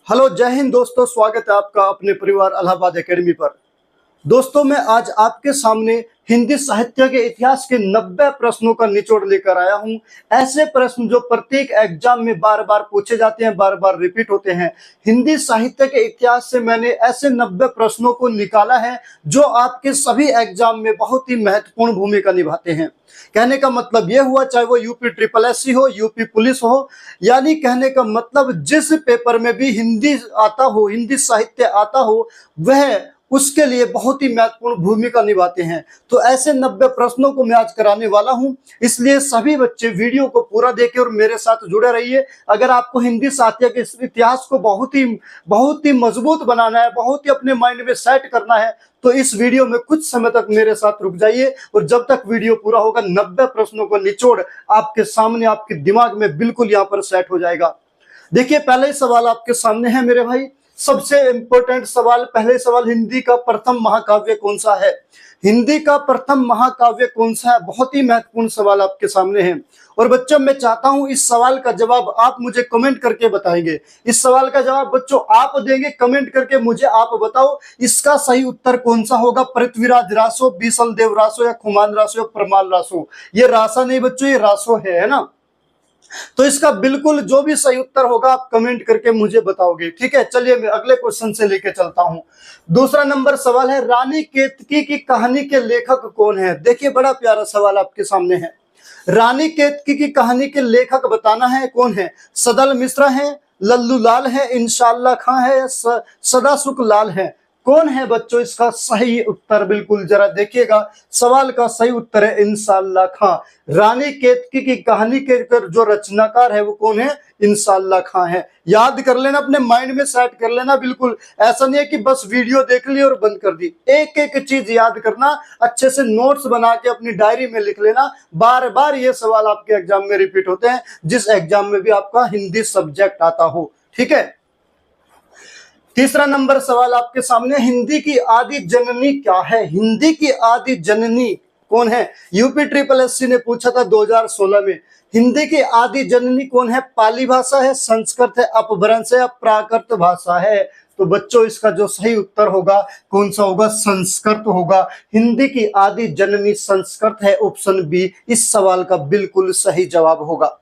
Hello, जय हिंद दोस्तों। स्वागत है आपका अपने परिवार इलाहाबाद एकेडमी पर। दोस्तों, मैं आज आपके सामने हिंदी साहित्य के इतिहास के 90 प्रश्नों का निचोड़ लेकर आया हूं। ऐसे प्रश्न जो प्रत्येक एग्जाम में बार बार पूछे जाते हैं, बार बार रिपीट होते हैं। हिंदी साहित्य के इतिहास से मैंने ऐसे 90 प्रश्नों को निकाला है जो आपके सभी एग्जाम में बहुत ही महत्वपूर्ण भूमिका निभाते हैं। कहने का मतलब यह हुआ, चाहे वो यूपी ट्रिपल एससी हो, यूपी पुलिस हो, यानी कहने का मतलब जिस पेपर में भी हिंदी आता हो, हिंदी साहित्य आता हो, वह उसके लिए बहुत ही महत्वपूर्ण भूमिका निभाते हैं। तो ऐसे 90 प्रश्नों को मैं आज कराने वाला हूं, इसलिए सभी बच्चे वीडियो को पूरा देखें और मेरे साथ जुड़े रहिए। अगर आपको हिंदी साहित्य के इतिहास को बहुत ही मजबूत बनाना है, बहुत ही अपने माइंड में सेट करना है, तो इस वीडियो में कुछ समय तक मेरे साथ रुक जाइए और जब तक वीडियो पूरा होगा 90 प्रश्नों को निचोड़ आपके सामने, आपके दिमाग में बिल्कुल यहां पर सेट हो जाएगा। देखिए, पहला ही सवाल आपके सामने है मेरे भाई, सबसे इंपॉर्टेंट सवाल। पहले सवाल, हिंदी का प्रथम महाकाव्य कौन सा है? हिंदी का प्रथम महाकाव्य कौन सा है? बहुत ही महत्वपूर्ण सवाल आपके सामने है। और बच्चों, मैं चाहता हूं इस सवाल का जवाब आप मुझे कमेंट करके बताएंगे। इस सवाल का जवाब बच्चों आप देंगे कमेंट करके, मुझे आप बताओ इसका सही उत्तर कौन सा होगा। पृथ्वीराज रासो, बीसल देव रासो, या खुमान रासो, या परमाल रासो। ये रासा नहीं बच्चों, ये रासो है ना। तो इसका बिल्कुल जो भी सही उत्तर होगा आप कमेंट करके मुझे बताओगे, ठीक है। चलिए मैं अगले क्वेश्चन से लेके चलता हूं। दूसरा नंबर सवाल है, रानी केतकी की कहानी के लेखक कौन है? देखिए, बड़ा प्यारा सवाल आपके सामने है। रानी केतकी की कहानी के लेखक बताना है कौन है। सदल मिश्रा है, लल्लू लाल है, इंशाल्लाह खां है, या सदासुख लाल है? कौन है बच्चों इसका सही उत्तर? बिल्कुल जरा देखिएगा, सवाल का सही उत्तर है इंशाल्लाह खां। रानी केतकी की कहानी के जो रचनाकार है वो कौन है? इंशाल्लाह खां है। याद कर लेना, अपने माइंड में सेट कर लेना। बिल्कुल ऐसा नहीं है कि बस वीडियो देख ली और बंद कर दी। एक एक चीज याद करना, अच्छे से नोट्स बना के अपनी डायरी में लिख लेना। बार बार ये सवाल आपके एग्जाम में रिपीट होते हैं, जिस एग्जाम में भी आपका हिंदी सब्जेक्ट आता हो, ठीक है। तीसरा नंबर सवाल आपके सामने, हिंदी की आदि जननी क्या है? हिंदी की आदि जननी कौन है? यूपी ट्रिपल एससी ने पूछा था 2016 में। हिंदी की आदि जननी कौन है? पाली भाषा है, संस्कृत है, अपभ्रंश है, या प्राकृत भाषा है? तो बच्चों इसका जो सही उत्तर होगा कौन सा होगा? संस्कृत होगा। हिंदी की आदि जननी संस्कृत है। ऑप्शन बी इस सवाल का बिल्कुल सही जवाब होगा।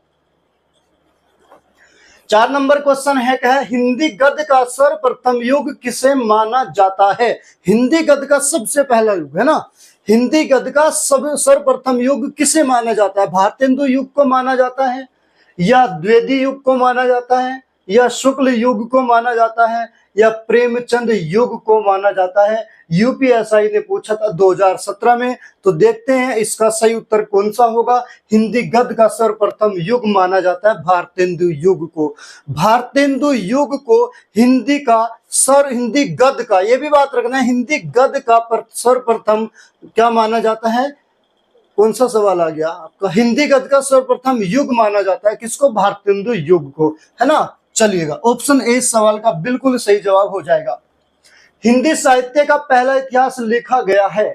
4 नंबर क्वेश्चन है, कहा हिंदी गद्य का सर्वप्रथम युग किसे माना जाता है? हिंदी गद्य का सबसे पहला युग है ना, हिंदी गद्य का सर्वप्रथम युग किसे माना जाता है? भारतेंदु युग को माना जाता है, या द्विवेदी युग को माना जाता है, या शुक्ल युग को माना जाता है, या प्रेमचंद युग को माना जाता है? यूपीएसआई ने पूछा था 2017 में। तो देखते हैं इसका सही उत्तर कौन सा होगा। हिंदी गद्य का सर्वप्रथम युग माना जाता है भारतेंदु युग को। भारतेंदु युग को हिंदी गद्य का, ये भी बात रखना है, हिंदी गद्य का सर्वप्रथम क्या माना जाता है? कौन सा सवाल आ गया आपका? हिंदी गद्य का सर्वप्रथम युग माना जाता है किसको? भारतेंदु युग को, है ना। चलिएगा, ऑप्शन ए इस सवाल का बिल्कुल सही जवाब हो जाएगा। हिंदी साहित्य का पहला इतिहास लिखा गया है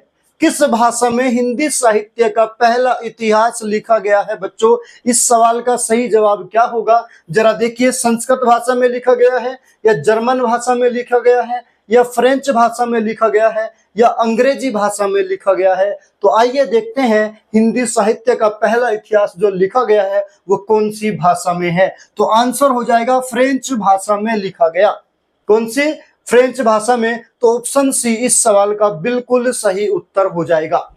किस भाषा में? हिंदी साहित्य का पहला इतिहास लिखा गया है बच्चों, इस सवाल का सही जवाब क्या होगा? जरा देखिए, संस्कृत भाषा में लिखा गया है, या जर्मन भाषा में लिखा गया है, या फ्रेंच भाषा में लिखा गया है, या अंग्रेजी भाषा में लिखा गया है? तो आइए देखते हैं हिंदी साहित्य का पहला इतिहास जो लिखा गया है वो कौन सी भाषा में है। तो आंसर हो जाएगा फ्रेंच भाषा में लिखा गया। कौन सी? फ्रेंच भाषा में। तो ऑप्शन सी इस सवाल का बिल्कुल सही उत्तर हो जाएगा।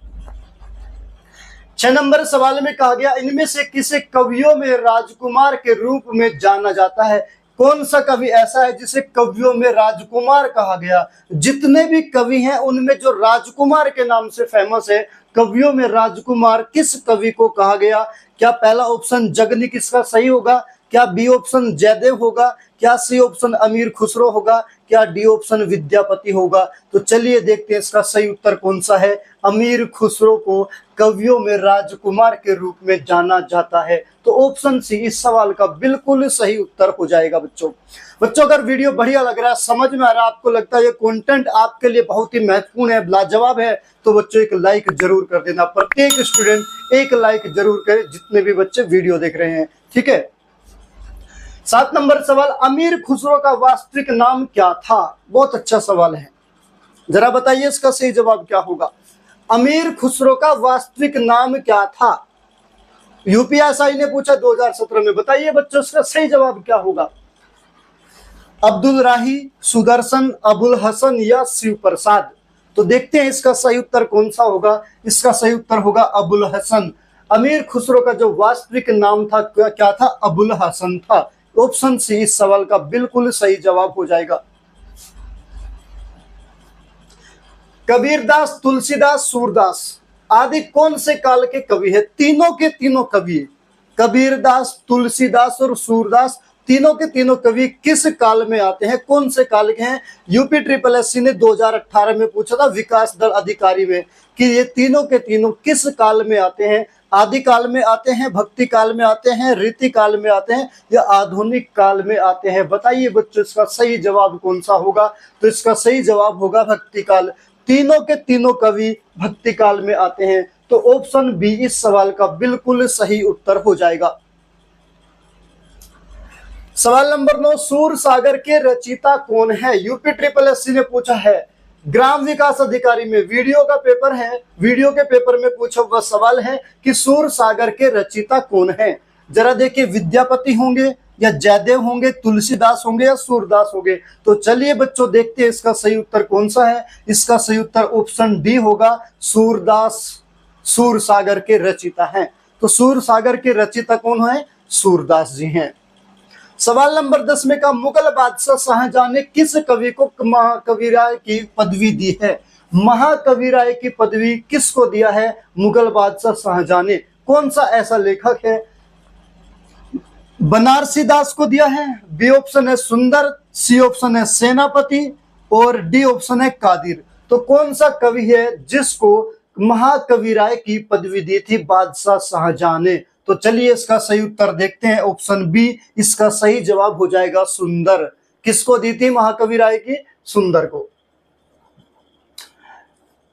6 नंबर सवाल में कहा गया, इनमें से किसे कवियों में राजकुमार के रूप में जाना जाता है? कौन सा कवि ऐसा है जिसे कवियों में राजकुमार कहा गया? जितने भी कवि हैं उनमें जो राजकुमार के नाम से फेमस है, कवियों में राजकुमार किस कवि को कहा गया? क्या पहला ऑप्शन जगनिक इसका सही होगा? क्या बी ऑप्शन जयदेव होगा? क्या सी ऑप्शन अमीर खुसरो होगा? क्या डी ऑप्शन विद्यापति होगा? तो चलिए देखते हैं इसका सही उत्तर कौन सा है। अमीर खुसरो को कवियों में राजकुमार के रूप में जाना जाता है। तो ऑप्शन सी इस सवाल का बिल्कुल सही उत्तर हो जाएगा बच्चों, अगर वीडियो बढ़िया लग रहा है, समझ में आ रहा है, आपको लगता है ये कंटेंट आपके लिए बहुत ही महत्वपूर्ण है, लाजवाब है, तो बच्चों एक लाइक जरूर कर देना। प्रत्येक स्टूडेंट एक लाइक जरूर करे, जितने भी बच्चे वीडियो देख रहे हैं, ठीक है। 7 नंबर सवाल, अमीर खुसरो का वास्तविक नाम क्या था? बहुत अच्छा सवाल है, जरा बताइए इसका सही जवाब क्या होगा। अमीर खुसरो का वास्तविक नाम क्या था? यूपीएसआई ने पूछा 2017 में। बताइए बच्चों इसका सही जवाब क्या होगा। अब्दुल राही, सुदर्शन, अबुल हसन या शिव प्रसाद? तो देखते हैं इसका सही उत्तर कौन सा होगा। इसका सही उत्तर होगा अबुल हसन। अमीर खुसरो का जो वास्तविक नाम था क्या था? अबुल हसन था। ऑप्शन सी इस सवाल का बिल्कुल सही जवाब हो जाएगा। कबीरदास, तुलसीदास, सूरदास आदि कौन से काल के कवि है? तीनों के तीनों कवि, कबीरदास, तुलसीदास और सूरदास, तीनों के तीनों कवि किस काल में आते हैं? कौन से काल के हैं? यूपी ट्रिपल एससी ने 2018 में पूछा था विकास दल अधिकारी में कि ये तीनों के तीनों किस काल में आते हैं? आदि काल में आते हैं, भक्ति काल में आते हैं, रीति काल में आते हैं या आधुनिक काल में आते हैं? बताइए बच्चों इसका सही जवाब कौन सा होगा। तो इसका सही जवाब होगा भक्ति काल। तीनों के तीनों कवि भक्ति काल में आते हैं। तो ऑप्शन बी इस सवाल का बिल्कुल सही उत्तर हो जाएगा। सवाल नंबर 9, सूर सागर के रचयिता कौन है? यूपी ट्रिपल एससी ने पूछा है ग्राम विकास अधिकारी में। वीडियो का पेपर है, वीडियो के पेपर में पूछा हुआ सवाल है कि सूर सागर के रचयिता कौन है। जरा देखिए, विद्यापति होंगे या जयदेव होंगे, तुलसीदास होंगे या सूरदास होंगे? तो चलिए बच्चों देखते हैं इसका सही उत्तर कौन सा है। इसका सही उत्तर ऑप्शन डी होगा, सूरदास सूर सागर के रचयिता हैं। तो सूर सागर के रचयिता कौन है? सूरदास जी हैं। सवाल नंबर 10 में का मुगल बादशाह शाहजहां ने किस कवि को महाकविराय की पदवी दी है? महाकविराय की पदवी किसको दिया है? मुगल बादशाह शाहजहां ने। कौन सा ऐसा लेखक है? बनारसी दास को दिया है, बी ऑप्शन है सुंदर, सी ऑप्शन है सेनापति और डी ऑप्शन है कादिर। तो कौन सा कवि है जिसको महाकविराय की पदवी दी थी बादशाह शाहजहां ने? तो चलिए इसका सही उत्तर देखते हैं। ऑप्शन बी इसका सही जवाब हो जाएगा सुंदर। किसको दी थी महाकविराय की? सुंदर को।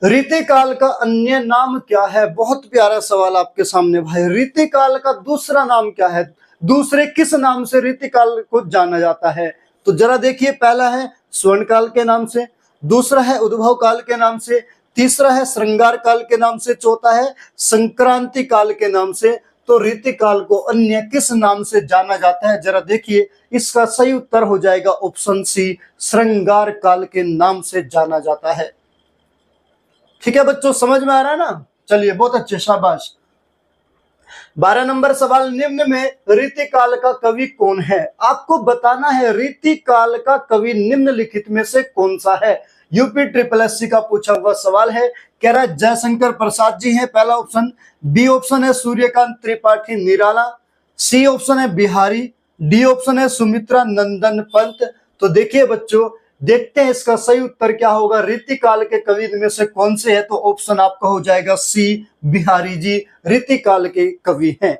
रीतिकाल का अन्य नाम क्या है? बहुत प्यारा सवाल आपके सामने भाई। रीतिकाल का दूसरा नाम क्या है? दूसरे किस नाम से रीतिकाल को जाना जाता है? तो जरा देखिए, पहला है स्वर्ण काल के नाम से, दूसरा है उद्भव काल के नाम से, तीसरा है श्रृंगार काल के नाम से, चौथा है संक्रांति काल के नाम से। तो रीतिकाल को अन्य किस नाम से जाना जाता है? जरा देखिए, इसका सही उत्तर हो जाएगा ऑप्शन सी, श्रृंगार काल के नाम से जाना जाता है। ठीक है बच्चों, समझ में आ रहा है ना? चलिए बहुत अच्छे, शाबाश। 12 नंबर सवाल, निम्न में रीतिकाल का कवि कौन है? आपको बताना है रीतिकाल का कवि निम्नलिखित में से कौन सा है। यूपी ट्रिपल एससी का पूछा हुआ सवाल है। कह रहा है जयशंकर प्रसाद जी हैं पहला ऑप्शन, बी ऑप्शन है सूर्यकांत त्रिपाठी निराला, सी ऑप्शन है बिहारी, डी ऑप्शन है सुमित्रा नंदन पंत। तो देखिए बच्चों, देखते हैं इसका सही उत्तर क्या होगा। रीतिकाल के कवि में से कौन से है? तो ऑप्शन आपका हो जाएगा सी, बिहारी जी रीतिकाल के कवि हैं।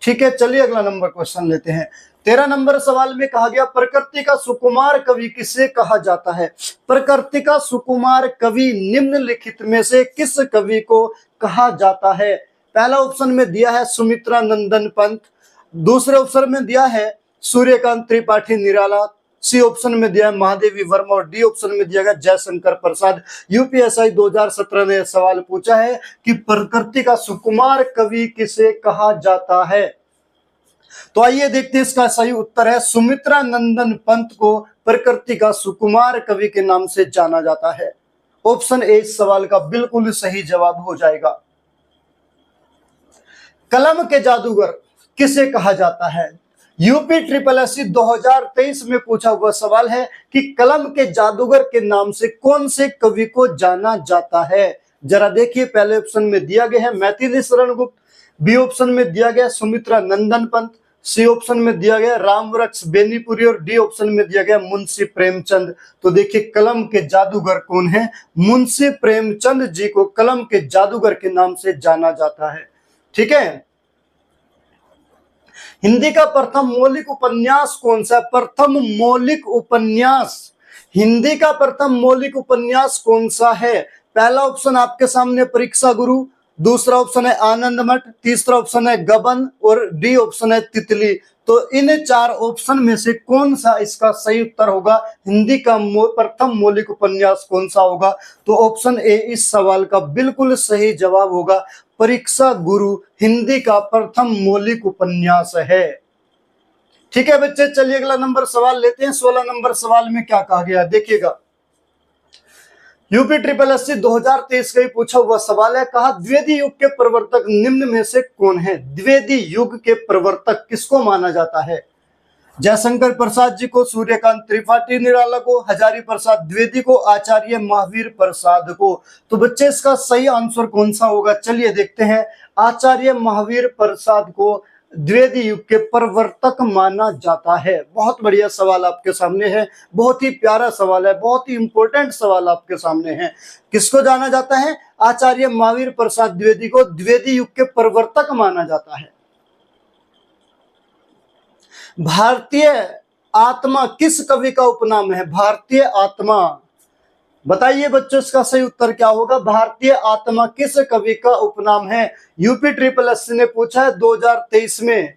ठीक है, चलिए अगला नंबर क्वेश्चन लेते हैं। 13 नंबर सवाल में कहा गया प्रकृति का सुकुमार कवि किसे कहा जाता है? प्रकृति का सुकुमार कवि निम्नलिखित में से किस कवि को कहा जाता है? पहला ऑप्शन में दिया है सुमित्रा नंदन पंत, दूसरे ऑप्शन में दिया है सूर्यकांत त्रिपाठी निराला, सी ऑप्शन में दिया है महादेवी वर्मा और डी ऑप्शन में दिया गया जयशंकर प्रसाद। यूपीएसआई 2017 ने सवाल पूछा है कि प्रकृति का सुकुमार कवि किसे कहा जाता है। तो आइए देखते हैं, इसका सही उत्तर है सुमित्रा नंदन पंत को प्रकृति का सुकुमार कवि के नाम से जाना जाता है। ऑप्शन ए इस सवाल का बिल्कुल सही जवाब हो जाएगा। कलम के जादूगर किसे कहा जाता है? यूपी ट्रिपल एससी 2023 में पूछा हुआ सवाल है कि कलम के जादूगर के नाम से कौन से कवि को जाना जाता है? जरा देखिए, पहले ऑप्शन में दिया गया है मैथिली शरण गुप्त, बी ऑप्शन में दिया गया सुमित्रा नंदन पंत, सी ऑप्शन में दिया गया रामवृक्ष बेनीपुरी और डी ऑप्शन में दिया गया मुंशी प्रेमचंद। तो देखिए, कलम के जादूगर कौन है? मुंशी प्रेमचंद जी को कलम के जादूगर के नाम से जाना जाता है। ठीक है, हिंदी का प्रथम मौलिक उपन्यास कौन सा? प्रथम मौलिक उपन्यास, हिंदी का प्रथम मौलिक उपन्यास कौन सा है? पहला ऑप्शन आपके सामने परीक्षा गुरु, दूसरा ऑप्शन है आनंद मठ, तीसरा ऑप्शन है गबन और डी ऑप्शन है तितली। तो इन चार ऑप्शन में से कौन सा इसका सही उत्तर होगा? हिंदी का प्रथम मौलिक उपन्यास कौन सा होगा? तो ऑप्शन ए इस सवाल का बिल्कुल सही जवाब होगा। परीक्षा गुरु हिंदी का प्रथम मौलिक उपन्यास है। ठीक है बच्चे, चलिए अगला नंबर सवाल लेते हैं। 16 नंबर सवाल में क्या कहा गया देखिएगा। यूपी ट्रिपल एससी 2023 का ही पूछा हुआ सवाल है। कहा द्विवेदी युग के प्रवर्तक निम्न में से कौन है? द्विवेदी युग के प्रवर्तक किसको माना जाता है? जयशंकर प्रसाद जी को, सूर्यकांत त्रिपाठी निराला को, हजारी प्रसाद द्विवेदी को, आचार्य महावीर प्रसाद को। तो बच्चे इसका सही आंसर कौन सा होगा? चलिए देखते हैं। आचार्य महावीर प्रसाद को द्विवेदी युग के प्रवर्तक माना जाता है। बहुत बढ़िया सवाल आपके सामने है, बहुत ही प्यारा सवाल है, बहुत ही इंपॉर्टेंट सवाल आपके सामने है। किसको जाना जाता है? आचार्य महावीर प्रसाद द्विवेदी को द्विवेदी युग के प्रवर्तक माना जाता है। भारतीय आत्मा किस कवि का उपनाम है? भारतीय आत्मा, बताइए बच्चों इसका सही उत्तर क्या होगा? भारतीय आत्मा किस कवि का उपनाम है? यूपी ट्रिपल एससी ने पूछा है 2023 में।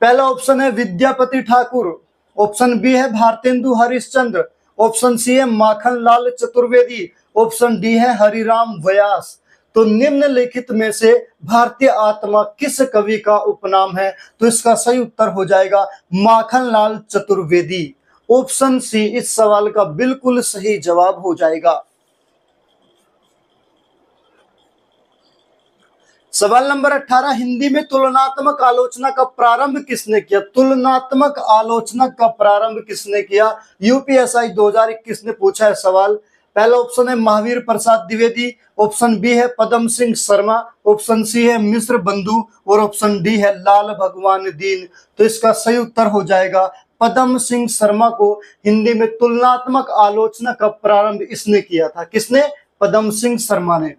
पहला ऑप्शन है विद्यापति ठाकुर, ऑप्शन बी है भारतेंदु हरिश्चंद्र, ऑप्शन सी है माखनलाल चतुर्वेदी, ऑप्शन डी है हरिराम व्यास। तो निम्नलिखित में से भारतीय आत्मा किस कवि का उपनाम है? तो इसका सही उत्तर हो जाएगा माखनलाल चतुर्वेदी। ऑप्शन सी इस सवाल का बिल्कुल सही जवाब हो जाएगा। सवाल नंबर 18, हिंदी में तुलनात्मक आलोचना का प्रारंभ किसने किया? तुलनात्मक आलोचना का प्रारंभ किसने किया? यूपीएसआई 2021 ने पूछा है सवाल। पहला ऑप्शन है महावीर प्रसाद द्विवेदी, ऑप्शन बी है पदम सिंह शर्मा, ऑप्शन सी है मिश्र बंधु और ऑप्शन डी है लाल भगवान दीन। तो इसका सही उत्तर हो जाएगा पदम सिंह शर्मा को हिंदी में तुलनात्मक आलोचना का प्रारंभ इसने किया था। किसने? पदम सिंह शर्मा ने।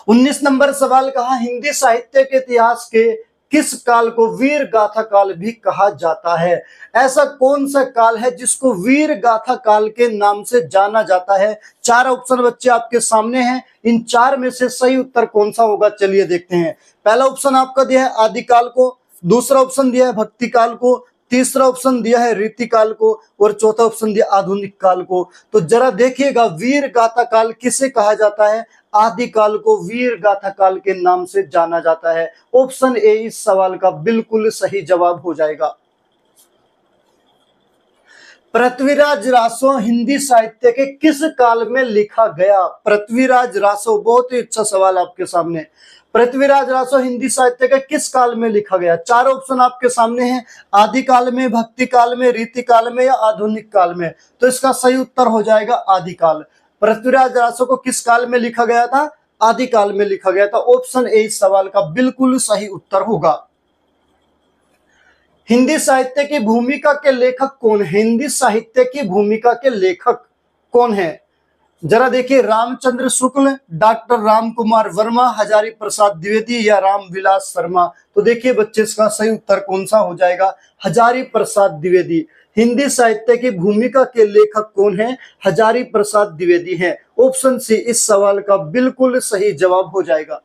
19 नंबर सवाल कहा हिंदी साहित्य के इतिहास के किस काल को वीर गाथा काल भी कहा जाता है? ऐसा कौन सा काल है जिसको वीर गाथा काल के नाम से जाना जाता है? चार ऑप्शन बच्चे आपके सामने हैं, इन चार में से सही उत्तर कौन सा होगा? चलिए देखते हैं। पहला ऑप्शन आपका दिया है आदिकाल को, दूसरा ऑप्शन दिया है भक्ति काल को, तीसरा ऑप्शन दिया है रीति काल को और चौथा ऑप्शन दिया आधुनिक काल को। तो जरा देखिएगा वीर गाथा काल किसे कहा जाता है? आदिकाल को वीर गाथा काल के नाम से जाना जाता है। ऑप्शन ए इस सवाल का बिल्कुल सही जवाब हो जाएगा। पृथ्वीराज रासो हिंदी साहित्य के किस काल में लिखा गया? पृथ्वीराज रासो, बहुत ही अच्छा सवाल आपके सामने। पृथ्वीराज रासो हिंदी साहित्य के किस काल में लिखा गया? चार ऑप्शन आपके सामने हैं, आदिकाल में, भक्ति काल में, रीति काल में या आधुनिक काल में। तो इसका सही उत्तर हो जाएगा आदिकाल। पृथ्वीराज रासो को किस काल में लिखा गया था? आदिकाल में लिखा गया था। ऑप्शन ए इस सवाल का बिल्कुल सही उत्तर होगा। हिंदी साहित्य की भूमिका के लेखक कौन है? हिंदी साहित्य की भूमिका के लेखक कौन है? जरा देखिए, रामचंद्र शुक्ल, डॉक्टर राम कुमार वर्मा, हजारी प्रसाद द्विवेदी या रामविलास शर्मा। तो देखिए बच्चे इसका सही उत्तर कौन सा हो जाएगा? हजारी प्रसाद द्विवेदी। हिंदी साहित्य की भूमिका के लेखक कौन है? हजारी प्रसाद द्विवेदी हैं। ऑप्शन सी इस सवाल का बिल्कुल सही जवाब हो जाएगा।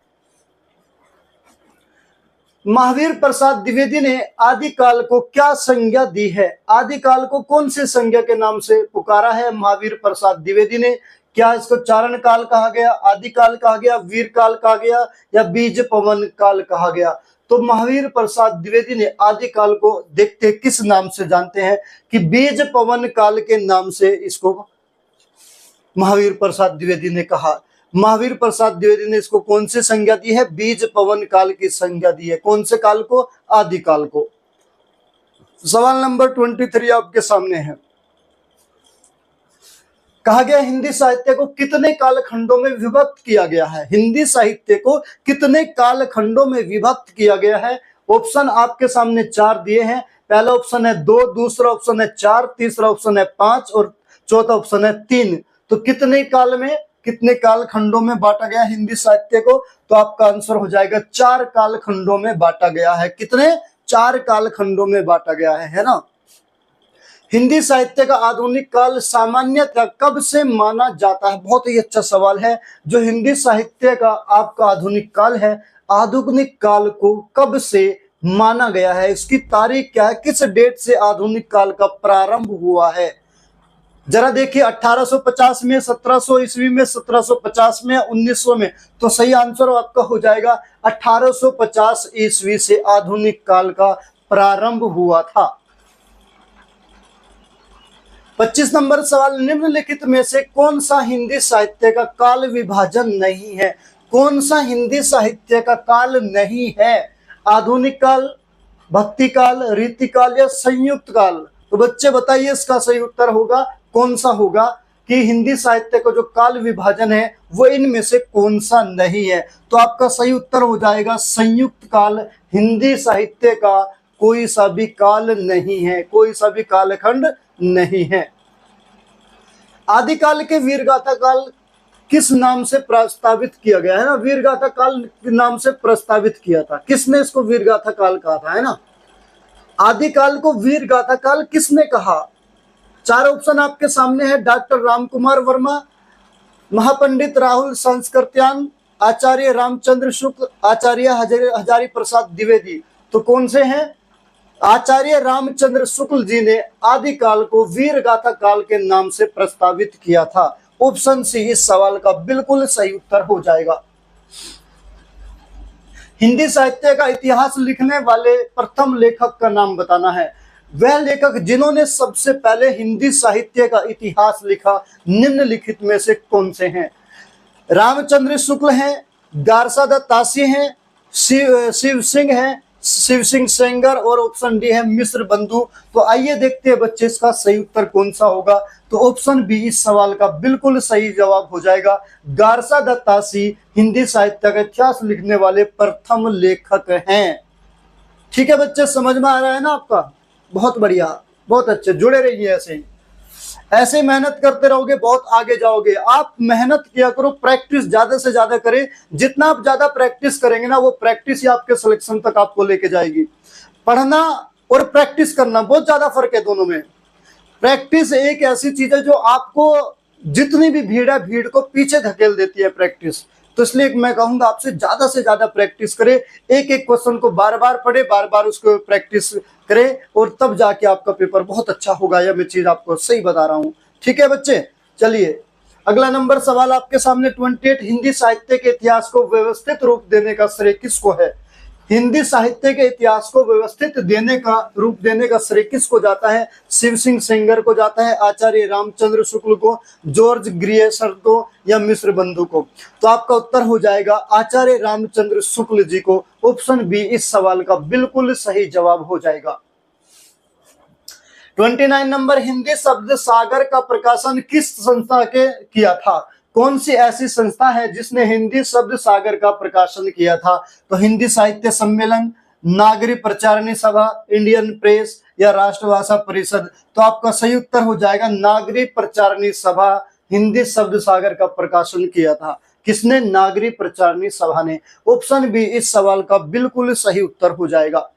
महावीर प्रसाद द्विवेदी ने आदिकाल को क्या संज्ञा दी है? आदिकाल को कौन से संज्ञा के नाम से पुकारा है महावीर प्रसाद द्विवेदी ने? क्या इसको चारण काल कहा गया, आदिकाल कहा गया, वीर काल कहा गया या बीज पवन काल कहा गया? तो महावीर प्रसाद द्विवेदी ने आदिकाल को देखते किस नाम से जानते हैं कि बीज पवन काल के नाम से इसको महावीर प्रसाद द्विवेदी ने कहा। महावीर प्रसाद द्विवेदी ने इसको कौन से संज्ञा दी है? बीज पवन काल की संज्ञा दी है। कौन से काल को? आदिकाल को। सवाल नंबर 23 आपके सामने है। कहा गया हिंदी साहित्य को कितने कालखंडों में विभक्त किया गया है? हिंदी साहित्य को कितने कालखंडों में विभक्त किया गया है? ऑप्शन आपके सामने चार दिए हैं। पहला ऑप्शन है 2, दूसरा ऑप्शन है 4, तीसरा ऑप्शन है 5 और चौथा ऑप्शन है 3। तो कितने काल में, कितने कालखंडों में बांटा गया हिंदी साहित्य को? तो आपका आंसर हो जाएगा 4 कालखंडों में बांटा गया है। कितने? 4 कालखंडों में बांटा गया है ना। हिंदी साहित्य का आधुनिक काल सामान्यतः कब से माना जाता है? बहुत ही अच्छा सवाल है। जो हिंदी साहित्य का आपका आधुनिक काल है, आधुनिक काल को कब से माना गया है? इसकी तारीख क्या है? किस डेट से आधुनिक काल का प्रारंभ हुआ है? जरा देखिए, 1850 में, 1700 ईस्वी में, 1750 में, 1900 में। तो सही आंसर आपका हो जाएगा 1850 ईस्वी से आधुनिक काल का प्रारंभ हुआ था। 25 नंबर सवाल, निम्नलिखित में से कौन सा हिंदी साहित्य का काल विभाजन नहीं है? कौन सा हिंदी साहित्य का काल नहीं है? आधुनिक काल, भक्ति काल, रीति काल या संयुक्त काल? तो बच्चे बताइए, इसका सही उत्तर होगा कौन सा होगा कि हिंदी साहित्य का जो काल विभाजन है वो इनमें से कौन सा नहीं है? तो आपका सही उत्तर हो जाएगा संयुक्त काल। हिंदी साहित्य का कोई सा भी काल नहीं है, कोई सा भी कालखंड नहीं है। आदिकाल के वीरगाथा काल किस नाम से प्रस्तावित किया गया है ना? वीरगाथा काल के नाम से प्रस्तावित किया था। किसने इसको वीरगाथा काल कहा था, है ना? आदिकाल को वीरगाथा काल किसने कहा? चार ऑप्शन आपके सामने है। डॉक्टर रामकुमार वर्मा, महापंडित राहुल संस्कृत्यान, आचार्य रामचंद्र शुक्ल, आचार्य हजारी प्रसाद द्विवेदी। तो कौन से हैं? आचार्य रामचंद्र शुक्ल जी ने आदिकाल को वीरगाथा काल के नाम से प्रस्तावित किया था। ऑप्शन सी इस सवाल का बिल्कुल सही उत्तर हो जाएगा। हिंदी साहित्य का इतिहास लिखने वाले प्रथम लेखक का नाम बताना है। वह लेखक जिन्होंने सबसे पहले हिंदी साहित्य का इतिहास लिखा, निम्नलिखित में से कौन से हैं? रामचंद्र शुक्ल हैं, गारसा दत्त तासी हैं, शिव सिंह हैं, शिव सिंह सेंगर, और ऑप्शन डी है मिश्र बंधु। तो आइए देखते हैं बच्चे इसका सही उत्तर कौन सा होगा। तो ऑप्शन बी इस सवाल का बिल्कुल सही जवाब हो जाएगा। गारसा दत्त तासी हिंदी साहित्य का इतिहास लिखने वाले प्रथम लेखक हैं। ठीक है बच्चे, समझ में आ रहा है ना आपका? बहुत बढ़िया, बहुत अच्छे, जुड़े रहिए ऐसे ही। ऐसे मेहनत करते रहोगे, बहुत आगे जाओगे। आप मेहनत किया करो, प्रैक्टिस ज्यादा से ज्यादा करें। जितना आप ज्यादा प्रैक्टिस करेंगे ना, वो प्रैक्टिस ही आपके सिलेक्शन तक आपको लेके जाएगी। पढ़ना और प्रैक्टिस करना बहुत ज्यादा फर्क है दोनों में। प्रैक्टिस एक ऐसी चीज है जो आपको जितनी भी भीड़ है, भीड़ को पीछे धकेल देती है प्रैक्टिस। तो इसलिए मैं कहूंगा आपसे से ज्यादा प्रैक्टिस करें। एक एक क्वेश्चन को बार बार पढ़े, बार बार उसको प्रैक्टिस करें, और तब जाके आपका पेपर बहुत अच्छा होगा। यह मैं चीज आपको सही बता रहा हूं। ठीक है बच्चे, चलिए अगला नंबर सवाल आपके सामने। 28 हिंदी साहित्य के इतिहास को व्यवस्थित रूप देने का श्रेय किसको है? हिंदी साहित्य के इतिहास को व्यवस्थित रूप देने का श्रेय किसको जाता है? शिव सिंह सेंगर को जाता है, आचार्य रामचंद्र शुक्ल को, जॉर्ज ग्रियर्सन को, या मिश्र बंधु को? तो आपका उत्तर हो जाएगा आचार्य रामचंद्र शुक्ल जी को। ऑप्शन बी इस सवाल का बिल्कुल सही जवाब हो जाएगा। 29 नंबर, हिंदी शब्द सागर का प्रकाशन किस संस्था के किया था? कौन सी ऐसी संस्था है जिसने हिंदी शब्द सागर का प्रकाशन किया था? तो हिंदी साहित्य सम्मेलन, नागरिक प्रचारणी सभा, इंडियन प्रेस, या राष्ट्रभाषा परिषद? तो आपका सही उत्तर हो जाएगा नागरिक प्रचारणी सभा। हिंदी शब्द सागर का प्रकाशन किया था किसने? नागरिक प्रचारणी सभा ने। ऑप्शन बी इस सवाल का बिल्कुल सही उत्तर हो जाएगा।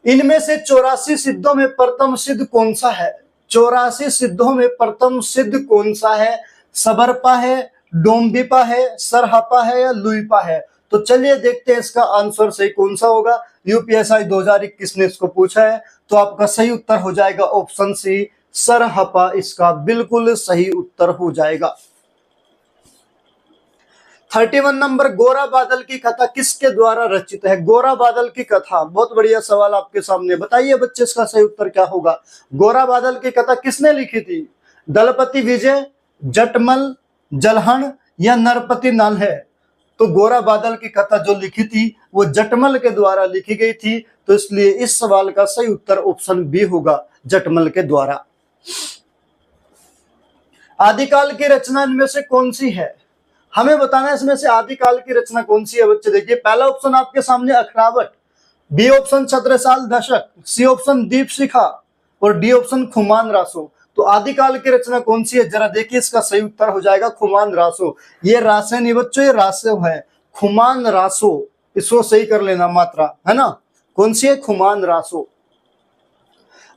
इनमें से 84 सिद्धों में प्रथम सिद्ध कौन सा है? 84 सिद्धों में प्रथम सिद्ध कौन सा है? सबरपा है, डोम्बिपा है, सरहपा है, या लुइपा है? तो चलिए देखते हैं इसका आंसर सही कौन सा होगा। यूपीएससी 2021 ने इसको पूछा है। तो आपका सही उत्तर हो जाएगा ऑप्शन सी, सरहपा इसका बिल्कुल सही उत्तर हो जाएगा। 31 नंबर, गोरा बादल की कथा किसके द्वारा रचित है? गोरा बादल की कथा, बहुत बढ़िया सवाल आपके सामने। बताइए बच्चे इसका सही उत्तर क्या होगा? गोरा बादल की कथा किसने लिखी थी? दलपति विजय, जटमल, जलहन, या नरपति नाल है? तो गोरा बादल की कथा जो लिखी थी वो जटमल के द्वारा लिखी गई थी। तो इसलिए इस सवाल का सही उत्तर ऑप्शन बी होगा, जटमल के द्वारा। आदिकाल की रचना इनमें से कौन सी है? हमें बताना है इसमें से आदिकाल की रचना कौन सी है बच्चे। देखिए पहला ऑप्शन आपके सामने अखरावट, बी ऑप्शन छत्रसाल दशक, सी ऑप्शन दीप शिखा, और डी ऑप्शन खुमान रासो। तो आदिकाल की रचना कौन सी है? जरा देखिए, इसका सही उत्तर हो जाएगा खुमान रासो। ये रासे नहीं बच्चों, ये रासो है, खुमान रासो। इसको सही कर लेना मात्रा, है ना? कौन सी है? खुमान रासो।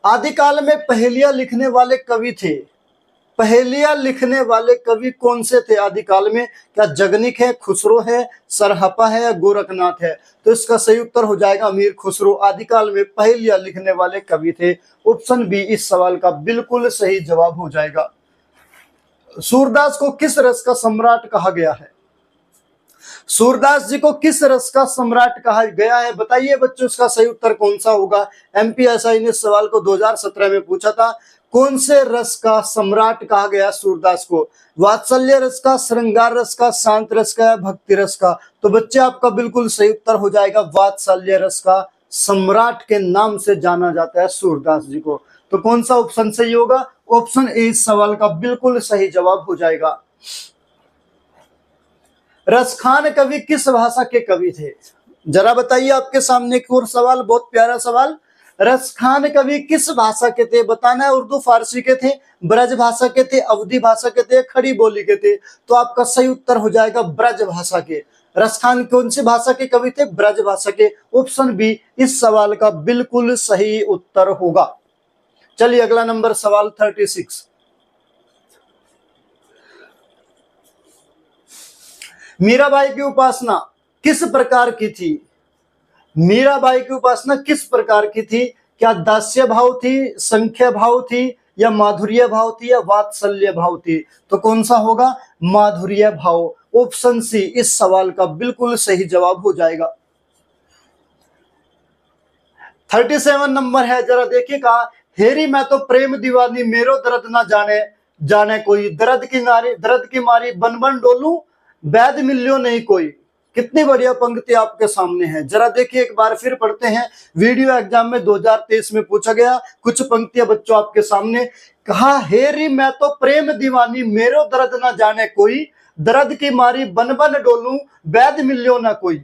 आदिकाल में पहेलियां लिखने वाले कवि थे। पहेलियां लिखने वाले कवि कौन से थे आदिकाल में? क्या जगनिक है, खुसरो है, सरहपा है या गोरखनाथ है? तो इसका सही उत्तर हो जाएगा अमीर खुसरो आदिकाल में पहेलियां लिखने वाले कवि थे। ऑप्शन बी इस सवाल का बिल्कुल सही जवाब हो जाएगा। सूरदास को किस रस का सम्राट कहा गया है? सूरदास जी को किस रस का सम्राट कहा गया है? बताइए बच्चों, इसका सही उत्तर कौन सा होगा? एमपीएसआई ने इस सवाल को 2017 में पूछा था। कौन से रस का सम्राट कहा गया सूरदास को? वात्सल्य रस का, श्रृंगार रस का, शांत रस का या भक्ति रस का? तो बच्चे आपका बिल्कुल सही उत्तर हो जाएगा वात्सल्य रस का सम्राट के नाम से जाना जाता है सूरदास जी को। तो कौन सा ऑप्शन सही होगा? ऑप्शन ए इस सवाल का बिल्कुल सही जवाब हो जाएगा। रसखान कवि किस भाषा के कवि थे? जरा बताइए, आपके सामने एक और सवाल, बहुत प्यारा सवाल। रसखान कवि किस भाषा के थे? बताना है। उर्दू फारसी के थे, ब्रज भाषा के थे, अवधी भाषा के थे, खड़ी बोली के थे? तो आपका सही उत्तर हो जाएगा ब्रज भाषा के। रसखान कौन सी भाषा के कवि थे? ब्रज भाषा के। ऑप्शन बी इस सवाल का बिल्कुल सही उत्तर होगा। चलिए अगला नंबर सवाल 36। मीराबाई की उपासना किस प्रकार की थी? मीराबाई की उपासना किस प्रकार की थी? क्या दास्य भाव थी, संख्या भाव थी या माधुर्य भाव थी या वात्सल्य भाव थी? तो कौन सा होगा? माधुर्य भाव। ऑप्शन सी इस सवाल का बिल्कुल सही जवाब हो जाएगा। 37 नंबर है, जरा देखिएगा। हेरी मैं तो प्रेम दीवानी, मेरो दर्द ना जाने जाने कोई, दर्द की मारी बन बन डोलूं, वैद मिल्यो नहीं कोई। कितनी बढ़िया पंक्ति आपके सामने है, जरा देखिए एक बार फिर पढ़ते हैं। वीडियो एग्जाम में 2023 में पूछा गया कुछ पंक्तियां बच्चों आपके सामने। कहा हेरी मैं तो प्रेम दीवानी, मेरो दर्द ना जाने कोई, दर्द की मारी बन बन डोलूं, वैद मिल्यो ना कोई।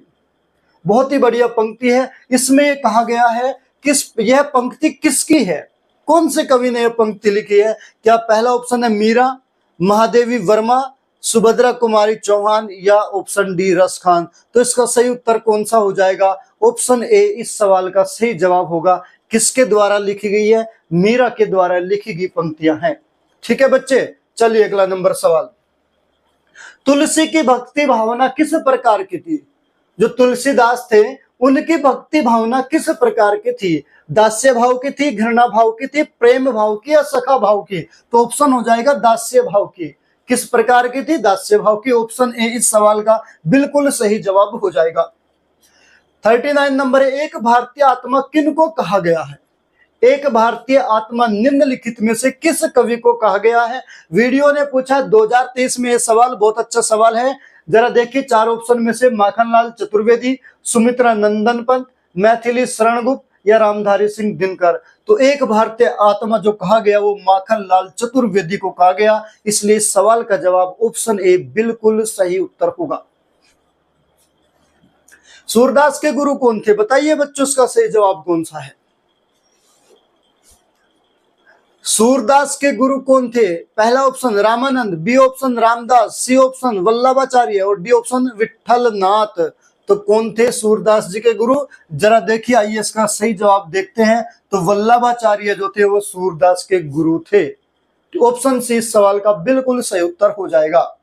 बहुत ही बढ़िया पंक्ति है। इसमें कहा गया है यह पंक्ति किसकी है? कौन से कवि ने यह पंक्ति लिखी है? क्या पहला ऑप्शन है मीरा, महादेवी वर्मा, सुभद्रा कुमारी चौहान या ऑप्शन डी रसखान? तो इसका सही उत्तर कौन सा हो जाएगा? ऑप्शन ए इस सवाल का सही जवाब होगा। किसके द्वारा लिखी गई है? मीरा के द्वारा लिखी गई पंक्तियां हैं। ठीक है बच्चे, चलिए अगला नंबर सवाल। तुलसी की भक्ति भावना किस प्रकार की थी? जो तुलसीदास थे उनकी भक्ति भावना किस प्रकार की थी? दास्य भाव की थी, घृणा भाव की थी, प्रेम भाव की या सखा भाव की? तो ऑप्शन हो जाएगा दास्य भाव की। किस प्रकार की थी? दास्य भाव की। ऑप्शन ए इस सवाल का बिल्कुल सही जवाब हो जाएगा। 39 नंबर है, एक भारतीय आत्मा किनको कहा गया है? एक भारतीय आत्मा निम्नलिखित में से किस कवि को कहा गया है? वीडियो ने पूछा 2023 में यह सवाल, बहुत अच्छा सवाल है। जरा देखिए चार ऑप्शन में से माखनलाल चतुर्वेदी, सुमित्रा नंदन पंत, मैथिली शरण गुप्त या रामधारी सिंह दिनकर? तो एक भारतीय आत्मा जो कहा गया वो माखनलाल चतुर्वेदी को कहा गया, इसलिए इस सवाल का जवाब ऑप्शन ए बिल्कुल सही उत्तर होगा। सूरदास के गुरु कौन थे? बताइए बच्चों, इसका सही जवाब कौन सा है? सूरदास के गुरु कौन थे? पहला option Ramanand, B option Ramdas, C option Vallabhacharya और डी ऑप्शन विठल नाथ। तो कौन थे सूरदास जी के गुरु? जरा देखिए, आइए इसका सही जवाब देखते हैं। तो वल्लभाचार्य जो थे वो सूरदास के गुरु थे। ऑप्शन सी इस सवाल का बिल्कुल सही उत्तर हो जाएगा।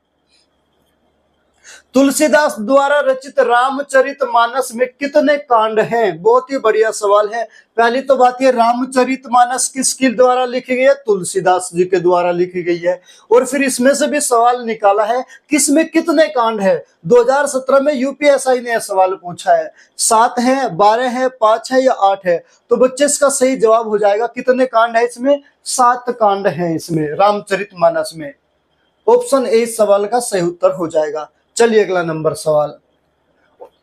तुलसीदास द्वारा रचित रामचरितमानस में कितने कांड हैं? बहुत ही बढ़िया सवाल है। पहली तो बात ये, रामचरितमानस किसके द्वारा लिखी गई है? तुलसीदास जी के द्वारा लिखी गई है। और फिर इसमें से भी सवाल निकाला है किसमें कितने कांड है। 2017 में यूपीएसआई ने यह सवाल पूछा है। 7 है, 12 है, 5 है या 8 है? तो बच्चे इसका सही जवाब हो जाएगा कितने कांड है इसमें? 7 कांड है इसमें रामचरितमानस में। ऑप्शन ए इस सवाल का सही उत्तर हो जाएगा। चलिए अगला नंबर सवाल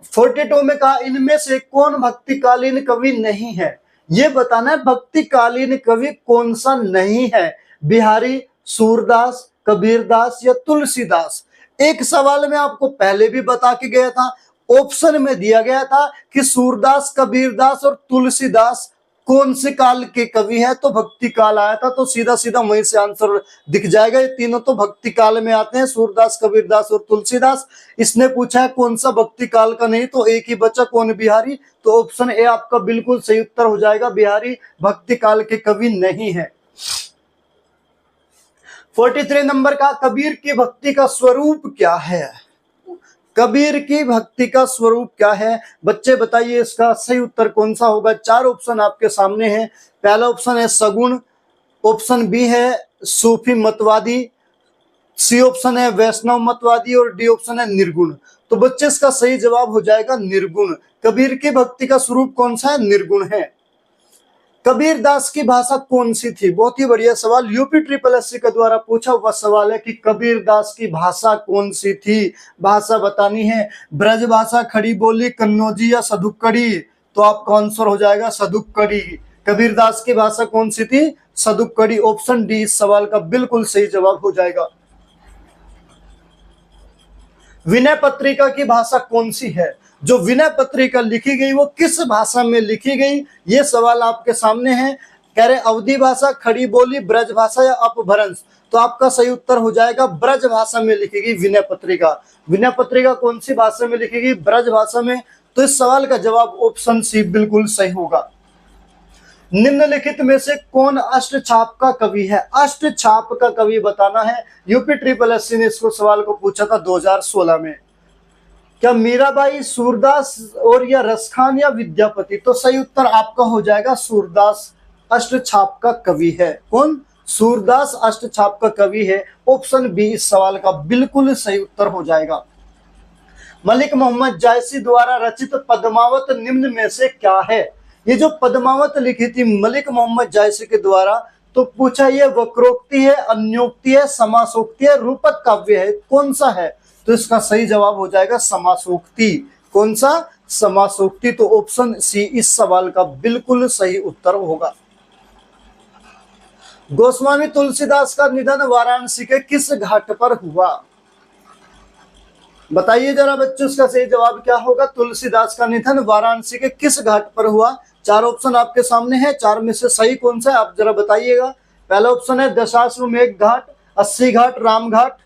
42 में कहा इनमें से कौन भक्तिकालीन कवि नहीं है? ये बताना है भक्तिकालीन कवि कौन सा नहीं है। बिहारी, सूरदास, कबीरदास या तुलसीदास? एक सवाल में आपको पहले भी बता के गया था, ऑप्शन में दिया गया था कि सूरदास, कबीरदास और तुलसीदास कौन से काल के कवि है, तो भक्ति काल आया था। तो सीधा सीधा वहीं से आंसर दिख जाएगा। ये तीनों तो भक्ति काल में आते हैं, सूरदास, कबीरदास और तुलसीदास। इसने पूछा है कौन सा भक्ति काल का नहीं, तो एक ही बचा, कौन? बिहारी। तो ऑप्शन ए आपका बिल्कुल सही उत्तर हो जाएगा, बिहारी भक्ति काल के कवि नहीं है। 43 नंबर का, कबीर की भक्ति का स्वरूप क्या है? कबीर की भक्ति का स्वरूप क्या है? बच्चे बताइए इसका सही उत्तर कौन सा होगा। 4 ऑप्शन आपके सामने हैं। पहला ऑप्शन है सगुण, ऑप्शन बी है सूफी मतवादी, सी ऑप्शन है वैष्णव मतवादी और डी ऑप्शन है निर्गुण। तो बच्चे इसका सही जवाब हो जाएगा निर्गुण। कबीर की भक्ति का स्वरूप कौन सा है? निर्गुण है। कबीर दास की भाषा कौन सी थी? बहुत ही बढ़िया सवाल, यूपी ट्रिपल एससी के द्वारा पूछा हुआ सवाल है कि कबीर दास की भाषा कौन सी थी। भाषा बतानी है, ब्रज भाषा, खड़ी बोली, कन्नौजी या सदुक्कड़ी। तो आपका आंसर हो जाएगा सदुक्कड़ी। कबीर दास की भाषा कौन सी थी? सदुक्कड़ी। ऑप्शन डी इस सवाल का बिल्कुल सही जवाब हो जाएगा। विनय पत्रिका की भाषा कौन सी है? जो विनय पत्रिका लिखी गई वो किस भाषा में लिखी गई, ये सवाल आपके सामने है। कह रहे अवधी भाषा, खड़ी बोली, ब्रज भाषा या अपभ्रंश। तो आपका सही उत्तर हो जाएगा ब्रज भाषा में लिखी गई विनय पत्रिका। विनय पत्रिका कौन सी भाषा में लिखी गई? ब्रज भाषा में। तो इस सवाल का जवाब ऑप्शन सी बिल्कुल सही होगा। निम्नलिखित में से कौन अष्टछाप का कवि है? अष्टछाप का कवि बताना है। यूपी ट्रिपल एससी ने इसको सवाल को पूछा था 2016 में। क्या मीराबाई, सूरदास और या रसखान या विद्यापति? तो सही उत्तर आपका हो जाएगा सूरदास अष्टछाप का कवि है। कौन? सूरदास अष्टछाप का कवि है। ऑप्शन बी इस सवाल का बिल्कुल सही उत्तर हो जाएगा। मलिक मोहम्मद जायसी द्वारा रचित पद्मावत निम्न में से क्या है? ये जो पद्मावत लिखी थी मलिक मोहम्मद जायसी के द्वारा, तो पूछा ये वक्रोक्ति है, अन्योक्ति है, समासोक्ति है, रूपक काव्य है, कौन सा है? तो इसका सही जवाब हो जाएगा समासोक्ति। कौन सा? समासोक्ति। तो ऑप्शन सी इस सवाल का बिल्कुल सही उत्तर होगा। गोस्वामी तुलसीदास का निधन वाराणसी के किस घाट पर हुआ? बताइए जरा बच्चों, इसका सही जवाब क्या होगा? तुलसीदास का निधन वाराणसी के किस घाट पर हुआ? 4 ऑप्शन आपके सामने है, 4 में से सही कौन सा है आप जरा बताइएगा। पहला ऑप्शन है दशाश्वमेध घाट, 80 घाट, राम घाट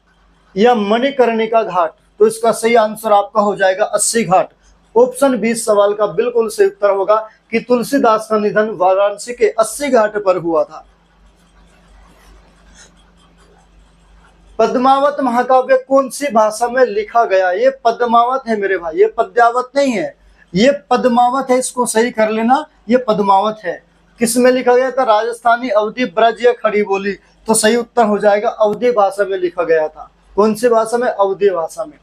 या मणिकर्णिका घाट। तो इसका सही आंसर आपका हो जाएगा 80 घाट। ऑप्शन 20 सवाल का बिल्कुल सही उत्तर होगा कि तुलसीदास का निधन वाराणसी के 80 घाट पर हुआ था। पद्मावत महाकाव्य कौन सी भाषा में लिखा गया? ये पद्मावत है मेरे भाई, ये पद्यावत नहीं है, ये पद्मावत है, इसको सही कर लेना, ये पद्मावत है। किस में लिखा गया था? राजस्थानी, अवधी, ब्रज या खड़ी बोली। तो सही उत्तर हो जाएगा अवधी भाषा में लिखा गया था। कौन सी भाषा में? अवधी भाषा में।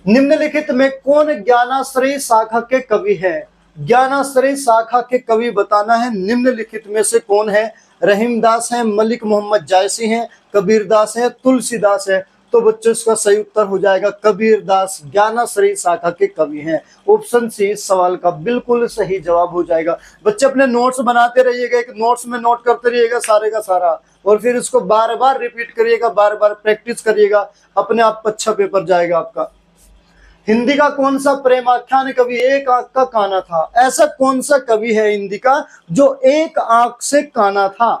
निम्नलिखित में कौन ज्ञानाश्रयी शाखा के कवि है? ज्ञानाश्रयी शाखा के कवि बताना है। निम्नलिखित में से कौन है? रहीमदास है, मलिक मोहम्मद जायसी है, कबीरदास है, तुलसीदास है। तो बच्चों इसका सही उत्तर हो जाएगा कबीरदास ज्ञानाश्रयी शाखा के कवि हैं। ऑप्शन सी इस सवाल का बिल्कुल सही जवाब हो जाएगा। बच्चे अपने नोट्स बनाते रहिएगा, एक नोट्स में नोट करते रहिएगा सारे का सारा, और फिर इसको बार बार रिपीट करिएगा, बार बार प्रैक्टिस करिएगा, अपने आप अच्छा पेपर जाएगा आपका। हिंदी का कौन सा प्रेमाख्यान कवि एक आंख का काना था? ऐसा कौन सा कवि है हिंदी का जो एक आंख से काना था?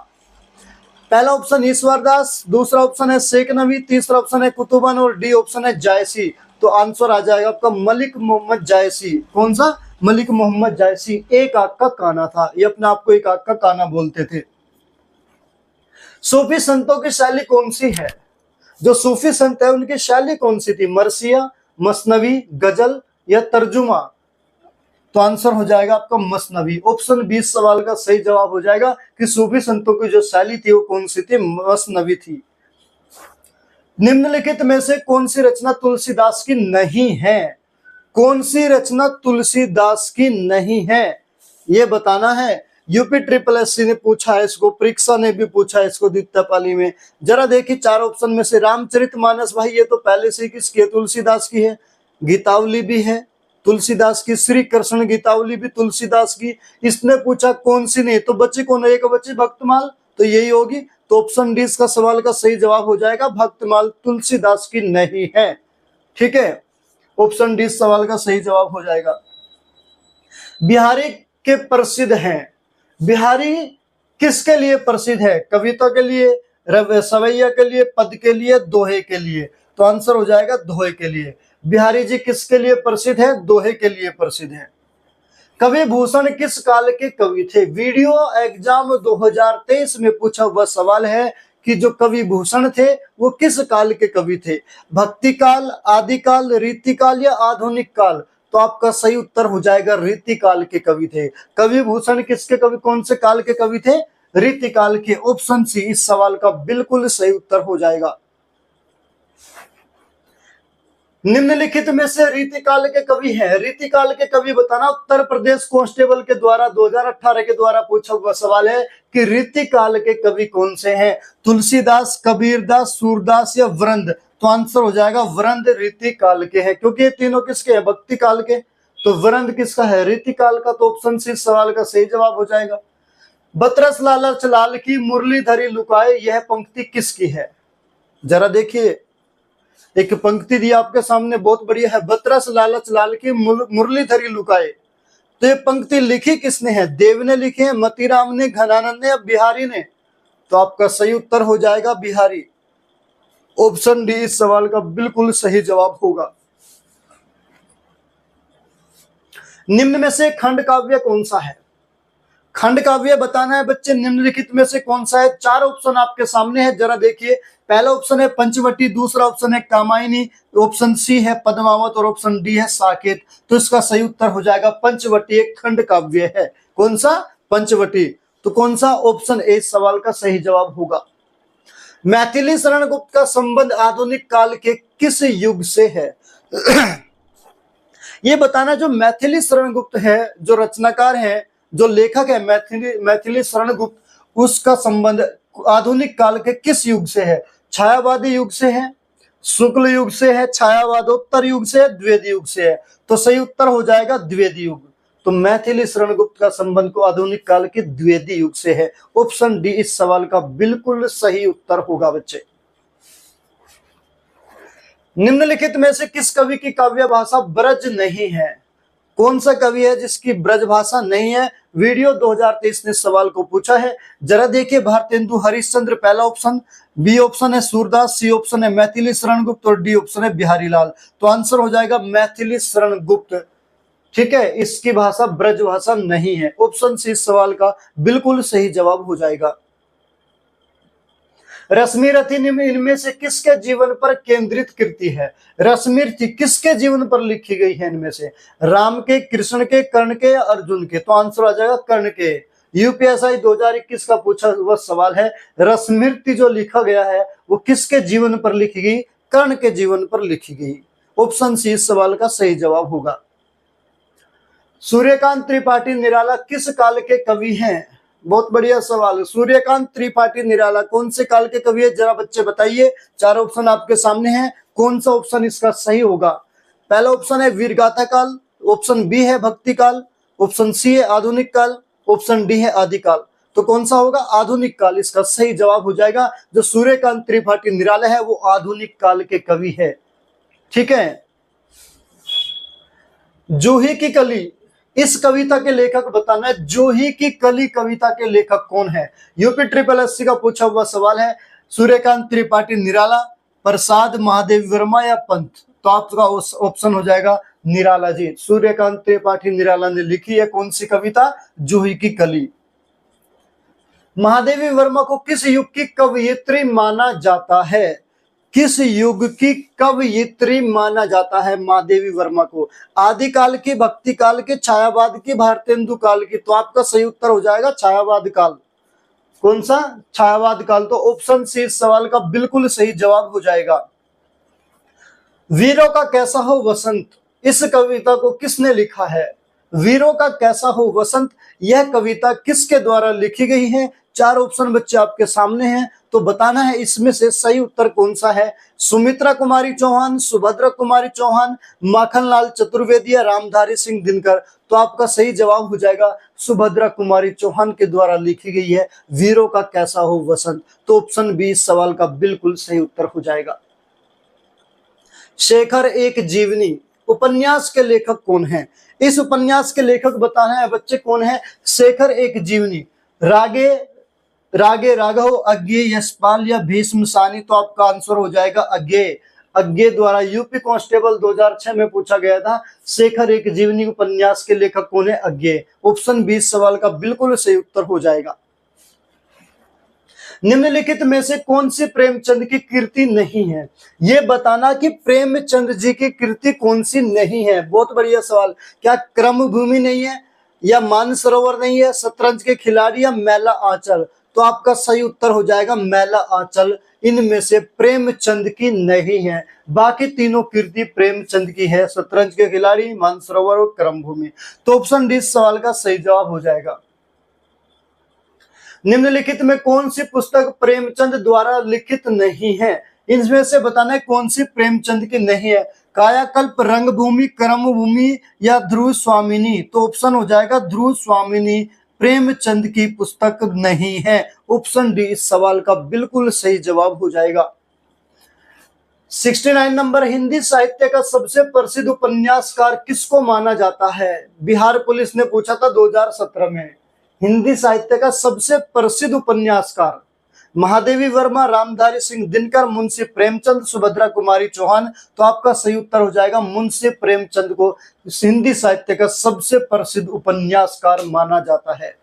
पहला ऑप्शन ईश्वरदास, दूसरा ऑप्शन है शेख नबी, तीसरा ऑप्शन है कुतुबन और डी ऑप्शन है जायसी। तो आंसर आ जाएगा आपका मलिक मोहम्मद जायसी। कौन सा? मलिक मोहम्मद जायसी एक आंख का काना था, ये अपने आप को एक आंख का काना बोलते थे। सूफी संतों की शैली कौन सी है? जो सूफी संत है उनकी शैली कौन सी थी? मरसिया, मसनवी, गजल या तर्जुमा? तो आंसर हो जाएगा आपका मसनवी। ऑप्शन 20 सवाल का सही जवाब हो जाएगा कि सूफी संतों की जो शैली थी वो कौन सी थी? मसनवी थी। निम्नलिखित में से कौन सी रचना तुलसीदास की नहीं है? कौन सी रचना तुलसीदास की नहीं है ये बताना है। यूपी ट्रिपल एससी ने पूछा है इसको, परीक्षा ने भी पूछा है इसको द्वितीय पाली में। जरा देखिए 4 ऑप्शन में से रामचरितमानस, भाई ये तो पहले से किसकी है? तुलसीदास की है। गीतावली भी है तुलसीदास की, श्री कृष्ण गीतावली भी तुलसीदास की। इसने पूछा कौन सी नहीं, तो बच्चे कौन है? एक बच्चे भक्तमाल, तो यही होगी। तो ऑप्शन डी का सवाल का सही जवाब हो जाएगा भक्तमाल तुलसीदास की नहीं है। ठीक है, ऑप्शन डी सवाल का सही जवाब हो जाएगा। बिहारी के प्रसिद्ध हैं। बिहारी किसके लिए प्रसिद्ध है? कविता के लिए, सवैया के लिए, पद के लिए, दोहे के लिए? तो आंसर हो जाएगा दोहे के लिए। बिहारी जी किसके लिए प्रसिद्ध है? दोहे के लिए प्रसिद्ध है। कवि भूषण किस काल के कवि थे? वीडियो एग्जाम 2023 में पूछा हुआ सवाल है कि जो कवि भूषण थे वो किस काल के कवि थे? भक्ति काल, आदिकाल, रीतिकाल या आधुनिक काल? तो आपका सही उत्तर हो जाएगा रीतिकाल के कवि थे। कवि भूषण किसके कवि, कौन से काल के कवि थे? रीतिकाल के। ऑप्शन सी इस सवाल का बिल्कुल सही उत्तर हो जाएगा। निम्नलिखित में से रीतिकाल के कवि हैं। रीतिकाल के कवि बताना। उत्तर प्रदेश कांस्टेबल के द्वारा 2018 के द्वारा पूछा हुआ सवाल है कि रीतिकाल के कवि कौन से हैं? तुलसीदास, कबीरदास, सूरदास या वृंद? तो आंसर हो जाएगा वृंद रीतिकाल के हैं, क्योंकि ये तीनों किसके हैं? भक्ति काल के। तो वृंद किसका है? रीतिकाल का। तो ऑप्शन सी सवाल का सही जवाब हो जाएगा। बतरस लालच लाल की मुरलीधरी लुकाए, यह पंक्ति किसकी है? जरा देखिए, एक पंक्ति दी आपके सामने, बहुत बढ़िया है। बतरस लालच लाल की मुरलीधरी लुकाए, तो ये पंक्ति लिखी किसने है? देव ने लिखी है, मतीराम ने, घनानंद ने या बिहारी ने? तो आपका सही उत्तर हो जाएगा बिहारी। ऑप्शन डी इस सवाल का बिल्कुल सही जवाब होगा। निम्न में से खंड काव्य कौन सा है? खंड काव्य बताना है बच्चे, निम्नलिखित में से कौन सा है? चार ऑप्शन आपके सामने है, जरा देखिए। पहला ऑप्शन है पंचवटी, दूसरा ऑप्शन है कामायनी, ऑप्शन सी है पद्मावत और ऑप्शन डी है साकेत। तो इसका सही उत्तर हो जाएगा पंचवटी एक खंड काव्य है। कौन सा? पंचवटी। तो कौन सा? ऑप्शन ए इस सवाल का सही जवाब होगा। मैथिली शरण गुप्त का संबंध आधुनिक काल के किस युग से है? ये बताना, जो मैथिली शरण गुप्त है, जो रचनाकार है, जो लेखक है मैथिली शरण गुप्त, उसका संबंध आधुनिक काल के किस युग से है? छायावादी युग से है, शुक्ल युग से है, छायावादोत्तर युग से है, द्विवेदी युग से है? तो सही उत्तर हो जाएगा द्विवेदी युग। तो मैथिली शरण गुप्त का संबंध को आधुनिक काल के द्विवेदी युग से है। ऑप्शन डी इस सवाल का बिल्कुल सही उत्तर होगा बच्चे। निम्नलिखित में से किस कवि की काव्य भाषा ब्रज नहीं है? कौन सा कवि है जिसकी ब्रज भाषा नहीं है? वीडियो 2023 ने सवाल को पूछा है। जरा देखिए, भारतेंदु हरिश्चंद्र पहला ऑप्शन, बी ऑप्शन है सूरदास, सी ऑप्शन है मैथिली शरण गुप्त और डी ऑप्शन है बिहारी लाल। तो आंसर हो जाएगा मैथिली शरण गुप्त। ठीक है, इसकी भाषा ब्रज भाषा नहीं है। ऑप्शन सी इस सवाल का बिल्कुल सही जवाब हो जाएगा। रश्मिरथी इनमें से किसके जीवन पर केंद्रित कृति है? रश्मिरथी किसके जीवन पर लिखी गई है इनमें से? राम के, कृष्ण के, कर्ण के या अर्जुन के? तो आंसर आ जाएगा कर्ण के। यूपीएसआई 2021 का पूछा हुआ सवाल है, रश्मिरथी जो लिखा गया है वो किसके जीवन पर लिखी गई? कर्ण के जीवन पर लिखी गई। ऑप्शन सी इस सवाल का सही जवाब होगा। सूर्यकांत त्रिपाठी निराला किस काल के कवि हैं? बहुत बढ़िया सवाल। सूर्यकांत त्रिपाठी निराला कौन से काल के कवि है? जरा बच्चे बताइए। चार ऑप्शन आपके सामने हैं, कौन सा ऑप्शन इसका सही होगा? पहला ऑप्शन है वीरगाथा काल, ऑप्शन बी है भक्ति काल, ऑप्शन सी है आधुनिक काल, ऑप्शन डी है आदिकाल। तो कौन सा होगा? आधुनिक काल इसका सही जवाब हो जाएगा। जो सूर्यकांत त्रिपाठी निराला है वो आधुनिक काल के कवि है। ठीक है। जूही की कली, इस कविता के लेखक बताना है। जूही की कली कविता के लेखक कौन है? यूपी ट्रिपल एससी का पूछा हुआ सवाल है। सूर्यकांत त्रिपाठी निराला, प्रसाद महादेव वर्मा या पंत? तो आपका ऑप्शन हो जाएगा निराला जी। सूर्यकांत त्रिपाठी निराला ने लिखी है कौन सी कविता? जूही की कली। महादेवी वर्मा को किस युग की कवयित्री माना जाता है? किस युग की कवयित्री माना जाता है महादेवी वर्मा को? आदिकाल की, भक्ति काल की, छायावाद की, भारतेंदु काल की? तो आपका सही उत्तर हो जाएगा छायावाद काल। कौन सा? छायावाद काल। तो ऑप्शन सी इस सवाल का बिल्कुल सही जवाब हो जाएगा। वीरों का कैसा हो वसंत, इस कविता को किसने लिखा है? वीरों का कैसा हो वसंत, यह कविता किसके द्वारा लिखी गई है? चार ऑप्शन बच्चे आपके सामने हैं, तो बताना है इसमें से सही उत्तर कौन सा है। सुमित्रा कुमारी चौहान, सुभद्रा कुमारी चौहान, माखनलाल चतुर्वेदी या रामधारी सिंह दिनकर? तो आपका सही जवाब हो जाएगा सुभद्रा कुमारी चौहान के द्वारा लिखी गई है वीरों का कैसा हो वसंत। तो ऑप्शन बी इस सवाल का बिल्कुल सही उत्तर हो जाएगा। शेखर एक जीवनी उपन्यास के लेखक कौन है? इस उपन्यास के लेखक बताना है बच्चे कौन है। शेखर एक जीवनी, रागे राघव, अज्ञेय, यशपाल या भीष्म सानी? तो आपका आंसर हो जाएगा अज्ञेय। अज्ञेय द्वारा यूपी कांस्टेबल 2006 में पूछा गया था। शेखर एक जीवनी उपन्यास के लेखक कौन है? अज्ञेय। ऑप्शन 20 सवाल का बिल्कुल सही उत्तर हो जाएगा। निम्नलिखित में से कौन सी प्रेमचंद की कृति नहीं है? ये बताना कि प्रेमचंद जी की कृति कौन सी नहीं है। बहुत बढ़िया सवाल। क्या क्रम भूमि नहीं है, या मानसरोवर नहीं है, शतरंज के खिलाड़ी, या मैला आंचल? तो आपका सही उत्तर हो जाएगा मैला आंचल। इनमें से प्रेमचंद की नहीं है, बाकी तीनों कृति प्रेमचंद की है, शतरंज के खिलाड़ी, मानसरोवर और क्रम भूमि। तो ऑप्शन डी इस सवाल का सही जवाब हो जाएगा। निम्नलिखित में कौन सी पुस्तक प्रेमचंद द्वारा लिखित नहीं है? इनमें से बताना है कौन सी प्रेमचंद की नहीं है। कायाकल्प, रंगभूमि, क्रमभूमि या ध्रुव स्वामिनी? तो ऑप्शन हो जाएगा ध्रुव स्वामिनी प्रेमचंद की पुस्तक नहीं है। ऑप्शन डी इस सवाल का बिल्कुल सही जवाब हो जाएगा। 69 नंबर, हिंदी साहित्य का सबसे प्रसिद्ध उपन्यासकार किसको माना जाता है? बिहार पुलिस ने पूछा था 2017 में। हिंदी साहित्य का सबसे प्रसिद्ध उपन्यासकार महादेवी वर्मा, रामधारी सिंह दिनकर, मुंशी प्रेमचंद, सुभद्रा कुमारी चौहान? तो आपका सही उत्तर हो जाएगा मुंशी प्रेमचंद को हिंदी साहित्य का सबसे प्रसिद्ध उपन्यासकार माना जाता है।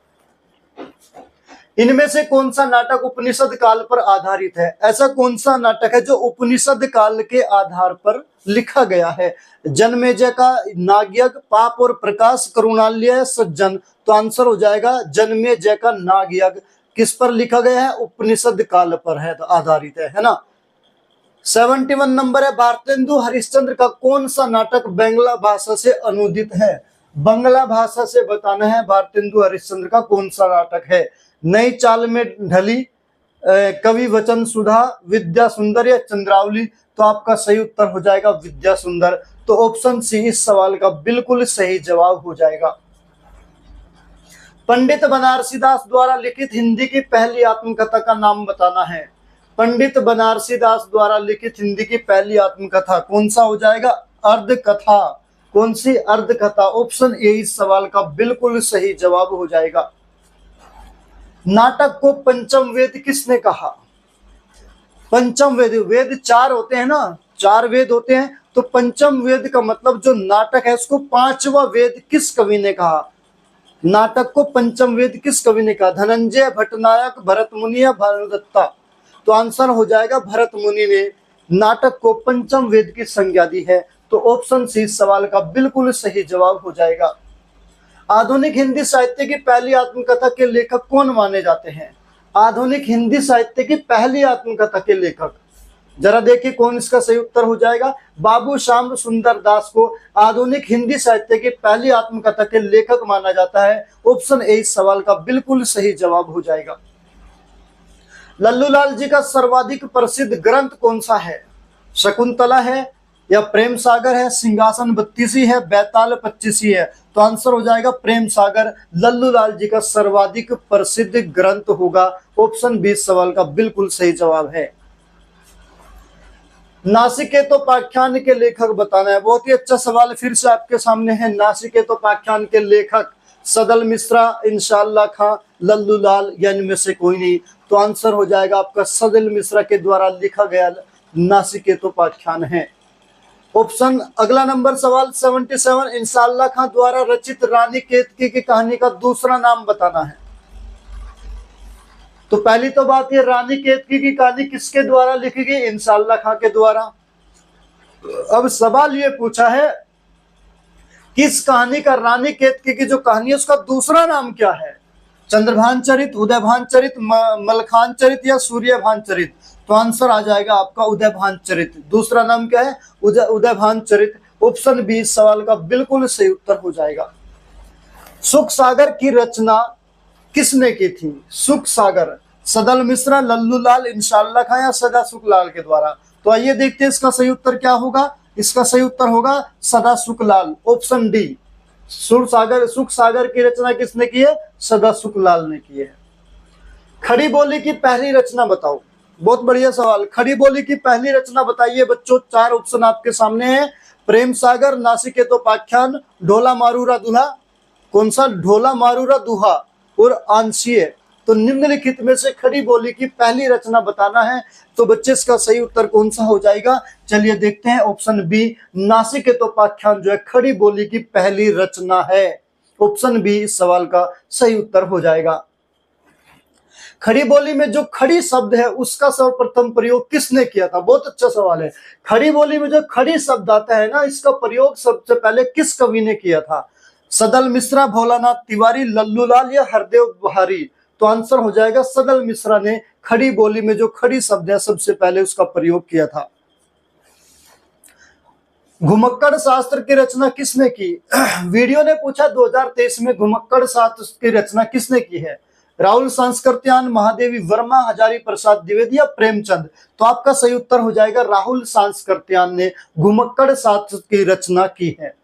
इनमें से कौन सा नाटक उपनिषद काल पर आधारित है? ऐसा कौन सा नाटक है जो उपनिषद काल के आधार पर लिखा गया है? जन्मेजय का नागयज्ञ, पाप और प्रकाश, करुणालय, सज्जन? तो आंसर हो जाएगा जन्मेजय का नागयज्ञ। किस पर लिखा गया है? उपनिषद काल पर है, आधारित है ना। 71 नंबर है, भारतेंदु हरिश्चंद्र का कौन सा नाटक बांग्ला भाषा से अनुदित है? बांग्ला भाषा से बताना है भारतेंदु हरिश्चंद्र का कौन सा नाटक है। नई चाल में ढली, कवि वचन सुधा, विद्या सुंदर या चंद्रावली? तो आपका सही उत्तर हो जाएगा विद्या सुंदर। तो ऑप्शन सी इस सवाल का बिल्कुल सही जवाब हो जाएगा। पंडित बनारसी दास द्वारा लिखित हिंदी की पहली आत्मकथा का नाम बताना है। पंडित बनारसी दास द्वारा लिखित हिंदी की पहली आत्मकथा कौन सा हो जाएगा? अर्ध कथा। कौन सी? अर्ध कथा। ऑप्शन ए इस सवाल का बिल्कुल सही जवाब हो जाएगा। नाटक को पंचम वेद किसने कहा? पंचम वेद, वेद 4 होते हैं ना, 4 वेद होते हैं, तो पंचम वेद का मतलब जो नाटक है उसको 5वां वेद किस कवि ने कहा? नाटक को पंचम वेद किस कवि ने कहा? धनंजय, भट्टनायक, भरत मुनि या भानुदत्ता? तो आंसर हो जाएगा भरत मुनि ने नाटक को पंचम वेद की संज्ञा दी है। तो ऑप्शन सी इस सवाल का बिल्कुल सही जवाब हो जाएगा। आधुनिक हिंदी साहित्य की पहली आत्मकथा के लेखक कौन माने जाते हैं? आधुनिक हिंदी साहित्य की पहली आत्मकथा के लेखक, जरा देखिए कौन इसका सही उत्तर हो जाएगा। बाबू श्याम सुंदर दास को आधुनिक हिंदी साहित्य की पहली आत्मकथा के लेखक माना जाता है। ऑप्शन ए इस सवाल का बिल्कुल सही जवाब हो जाएगा। लल्लूलाल जी का सर्वाधिक प्रसिद्ध ग्रंथ कौन सा है? शकुंतला है, या प्रेम सागर है, सिंहासन बत्तीसी है, बैताल पच्चीसी है? तो आंसर हो जाएगा प्रेम सागर। लल्लूलाल जी का सर्वाधिक प्रसिद्ध ग्रंथ होगा। ऑप्शन बी सवाल का बिल्कुल सही जवाब है। नासिकेतोपाख्यान के लेखक बताना है। बहुत ही अच्छा सवाल फिर से आपके सामने है। नासिकेतोपाख्यान के लेखक सदल मिश्रा, इंशाअल्लाह खां, लल्लूलाल या इनमें से कोई नहीं? तो आंसर हो जाएगा आपका सदल मिश्रा के द्वारा लिखा गया नासिकेतोपाख्यान है। ऑप्शन अगला नंबर सवाल 77, इंशाअल्लाह खां द्वारा रचित रानी केतकी की कहानी का दूसरा नाम बताना है। तो पहली तो बात ये, रानी केतकी की कहानी किसके द्वारा लिखी गई? इंशाअल्लाह खां के द्वारा। अब सवाल ये पूछा है किस कहानी का, रानी केतकी की जो कहानी है उसका दूसरा नाम क्या है? चंद्रभान चरित, उदयभान चरित, मलखान चरित या सूर्यभान चरित? तो आंसर आ जाएगा आपका उदयभान चरित। दूसरा नाम क्या है? उदयभान चरित। ऑप्शन बी सवाल का बिल्कुल सही उत्तर हो जाएगा। सुख सागर की रचना किसने की थी? सुख सागर सदल मिश्रा, लल्लूलाल, इंशाअल्लाह खां या सदा सुखलाल के द्वारा? तो आइए देखते हैं इसका सही उत्तर क्या होगा। इसका सही उत्तर होगा सदा सुखलाल। Option D. सुख सागर की रचना किसने की है? सदा सुखलाल ने की है। खड़ी बोली की पहली रचना बताओ। बहुत बढ़िया सवाल। खड़ी बोली की पहली रचना बताइए बच्चों। 4 ऑप्शन आपके सामने है। प्रेम सागर, नासिकेतोपाख्यान, ढोला मारूरा दुल्हा, कौन सा? ढोला मारूरा दुहा और आंशिये। तो निम्नलिखित में से खड़ी बोली की पहली रचना बताना है। तो बच्चे इसका सही उत्तर कौन सा हो जाएगा? चलिए देखते हैं। ऑप्शन बी नासिकेतोपाख्यान जो है खड़ी बोली की पहली रचना है। ऑप्शन बी इस सवाल का सही उत्तर हो जाएगा। खड़ी बोली में जो खड़ी शब्द है उसका सर्वप्रथम प्रयोग किसने किया था? बहुत अच्छा सवाल है। खड़ी बोली में जो खड़ी शब्द आता है ना, इसका प्रयोग सबसे पहले किस कवि ने किया था? सदल मिश्रा, भोलानाथ तिवारी, लल्लूलाल या हरदेव बहारी? तो आंसर हो जाएगा सदल मिश्रा ने खड़ी बोली में जो खड़ी शब्द है सबसे पहले उसका प्रयोग किया था। घुमक्कड़ शास्त्र की रचना किसने की? वीडियो ने पूछा 2023 में घुमक्कड़ शास्त्र की रचना किसने की है? राहुल सांस्कृत्यायन, महादेवी वर्मा, हजारी प्रसाद द्विवेदी या प्रेमचंद? तो आपका सही उत्तर हो जाएगा राहुल सांस्कृत्यायन ने घुमक्कड़ शास्त्र की रचना की है।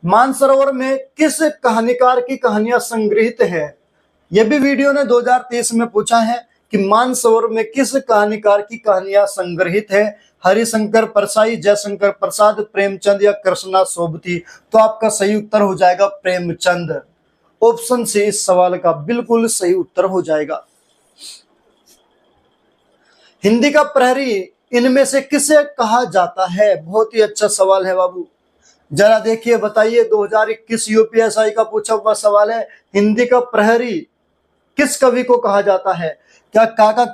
मानसरोवर में किस कहानीकार की कहानियां संग्रहित है? यह भी वीडियो ने 2023 में पूछा है कि मानसरोवर में किस कहानीकार की कहानियां संग्रहित है? हरिशंकर परसाई, जयशंकर प्रसाद, प्रेमचंद या कृष्णा सोबती? तो आपका सही उत्तर हो जाएगा प्रेमचंद। ऑप्शन से इस सवाल का बिल्कुल सही उत्तर हो जाएगा। हिंदी का प्रहरी इनमें से किसे कहा जाता है? बहुत ही अच्छा सवाल है बाबू, जरा देखिए बताइए। 2021 यूपीएसआई का पूछा हुआ सवाल है, हिंदी का प्रहरी किस कवि को कहा जाता है? क्या काका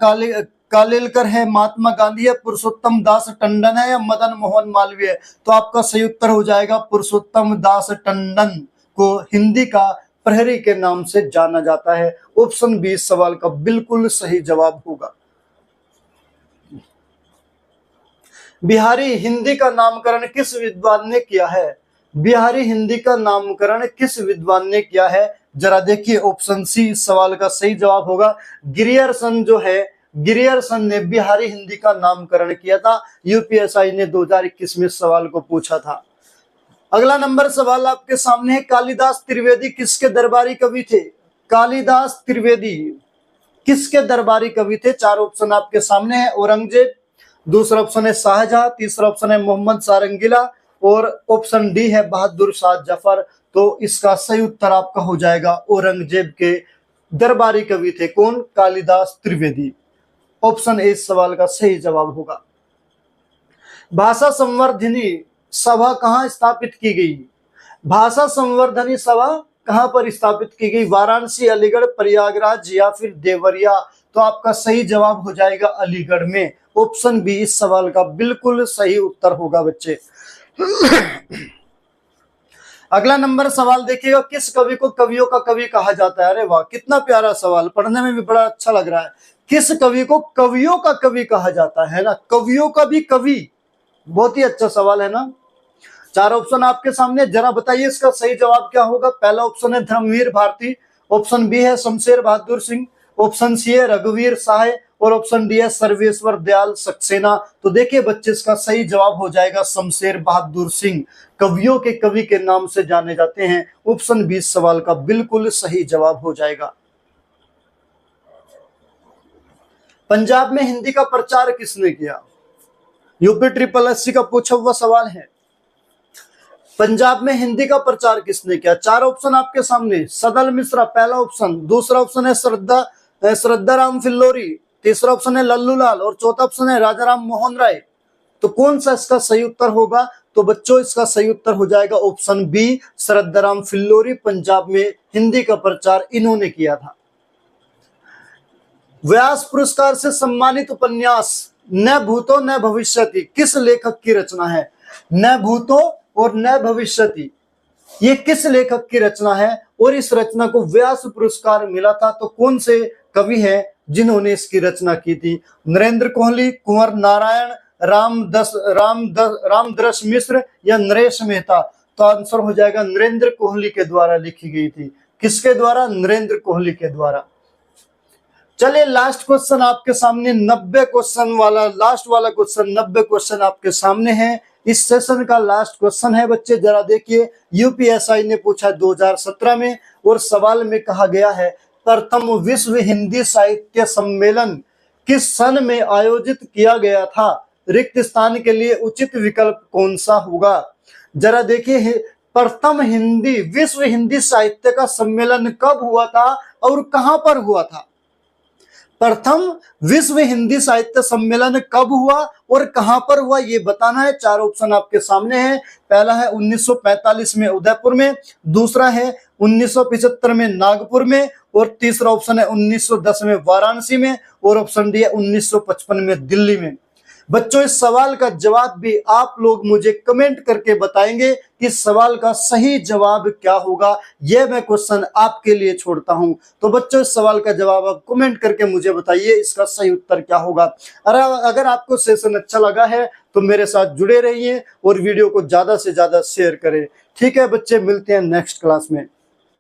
कालेलकर है, महात्मा गांधी है, पुरुषोत्तम दास टंडन है या मदन मोहन मालवीय? तो आपका सही उत्तर हो जाएगा पुरुषोत्तम दास टंडन को हिंदी का प्रहरी के नाम से जाना जाता है। ऑप्शन बी इस सवाल का बिल्कुल सही जवाब होगा। बिहारी हिंदी का नामकरण किस विद्वान ने किया है? बिहारी हिंदी का नामकरण किस विद्वान ने किया है? जरा देखिए, ऑप्शन सी इस सवाल का सही जवाब होगा। गिरियर्सन जो है, गिरियर्सन ने बिहारी हिंदी का नामकरण किया था। यूपीएसआई ने 2021 में सवाल को पूछा था। अगला नंबर सवाल आपके सामने है, कालिदास त्रिवेदी किसके दरबारी कवि थे? कालिदास त्रिवेदी किसके दरबारी कवि थे? चार ऑप्शन आपके सामने है। औरंगजेब, दूसरा ऑप्शन है शाहजहां, तीसरा ऑप्शन है मोहम्मद सारंगीला और ऑप्शन डी है बहादुर शाह जफर। तो इसका सही उत्तर आपका हो जाएगा औरंगजेब के दरबारी कवि थे। कौन? कालिदास त्रिवेदी। ऑप्शन ए इस सवाल का सही जवाब होगा। भाषा संवर्धनी सभा कहां स्थापित की गई? भाषा संवर्धनी सभा कहां पर स्थापित की गई? वाराणसी, अलीगढ़, प्रयागराज या फिर देवरिया? तो आपका सही जवाब हो जाएगा अलीगढ़ में। ऑप्शन बी इस सवाल का बिल्कुल सही उत्तर होगा बच्चे। अगला नंबर सवाल देखिएगा, किस कवि को कवियों का कवि कहा जाता है? अरे वाह, कितना प्यारा सवाल, पढ़ने में भी बड़ा अच्छा लग रहा है। किस कवि को कवियों का कवि कहा जाता है ना? कवियों का भी कवि, बहुत ही अच्छा सवाल है ना। चार ऑप्शन आपके सामने, जरा बताइए इसका सही जवाब क्या होगा। पहला ऑप्शन है धर्मवीर भारती, ऑप्शन बी है शमशेर बहादुर सिंह, ऑप्शन सी है रघुवीर साहे और ऑप्शन डी है सर्वेश्वर दयाल सक्सेना। तो देखिए बच्चे, इसका सही जवाब हो जाएगा शमशेर बहादुर सिंह, कवियों के कवि के नाम से जाने जाते हैं। ऑप्शन बी सवाल का बिल्कुल सही जवाब हो जाएगा। पंजाब में हिंदी का प्रचार किसने किया? यूपी SSC का पूछा हुआ सवाल है। पंजाब में हिंदी का प्रचार किसने किया? चार ऑप्शन आपके सामने, सदल मिश्रा पहला ऑप्शन, दूसरा ऑप्शन है श्रद्धा राम फिल्लोरी, तीसरा ऑप्शन है लल्लूलाल और चौथा ऑप्शन है राजाराम मोहन राय। तो कौन सा इसका सही उत्तर होगा? तो बच्चों इसका सही उत्तर हो जाएगा ऑप्शन बी, श्रद्धाराम फिल्लोरी। पंजाब में हिंदी का प्रचार इन्होंने किया था। व्यास पुरस्कार से सम्मानित उपन्यास न भूतो न भविष्यति किस लेखक की रचना है? न भूतो और न भविष्यति, ये किस लेखक की रचना है और इस रचना को व्यास पुरस्कार मिला था? तो कौन से कवि हैं जिन्होंने इसकी रचना की थी? नरेंद्र कोहली, कुंवर नारायण, रामदरस मिश्र या नरेश मेहता? तो आंसर हो जाएगा नरेंद्र कोहली के द्वारा लिखी गई थी। किसके द्वारा? नरेंद्र कोहली के द्वारा। चलिए लास्ट क्वेश्चन आपके सामने, 90 क्वेश्चन वाला, लास्ट वाला क्वेश्चन, 90 क्वेश्चन आपके सामने है। इस सेशन का लास्ट क्वेश्चन है बच्चे, जरा देखिए। यूपीएसआई ने पूछा 2017 में और सवाल में कहा गया है, प्रथम विश्व हिंदी साहित्य सम्मेलन किस सन में आयोजित किया गया था? रिक्त स्थान के लिए उचित विकल्प कौन सा होगा? जरा देखिए, प्रथम विश्व हिंदी साहित्य का सम्मेलन कब हुआ था और कहां पर हुआ था? प्रथम विश्व हिंदी साहित्य सम्मेलन कब हुआ और कहां पर हुआ, ये बताना है। 4 ऑप्शन आपके सामने हैं। पहला है 1945 में उदयपुर में, दूसरा है 1975 में नागपुर में, और तीसरा ऑप्शन है 1910 में वाराणसी में, और ऑप्शन डी है 1955 में दिल्ली में। बच्चों, इस सवाल का जवाब भी आप लोग मुझे कमेंट करके बताएंगे कि इस सवाल का सही जवाब क्या होगा। यह मैं क्वेश्चन आपके लिए छोड़ता हूं। तो बच्चों, इस सवाल का जवाब आप कमेंट करके मुझे बताइए, इसका सही उत्तर क्या होगा। अगर आपको सेशन अच्छा लगा है तो मेरे साथ जुड़े रहिए और वीडियो को ज्यादा से ज्यादा शेयर करें। ठीक है बच्चे, मिलते हैं नेक्स्ट क्लास में।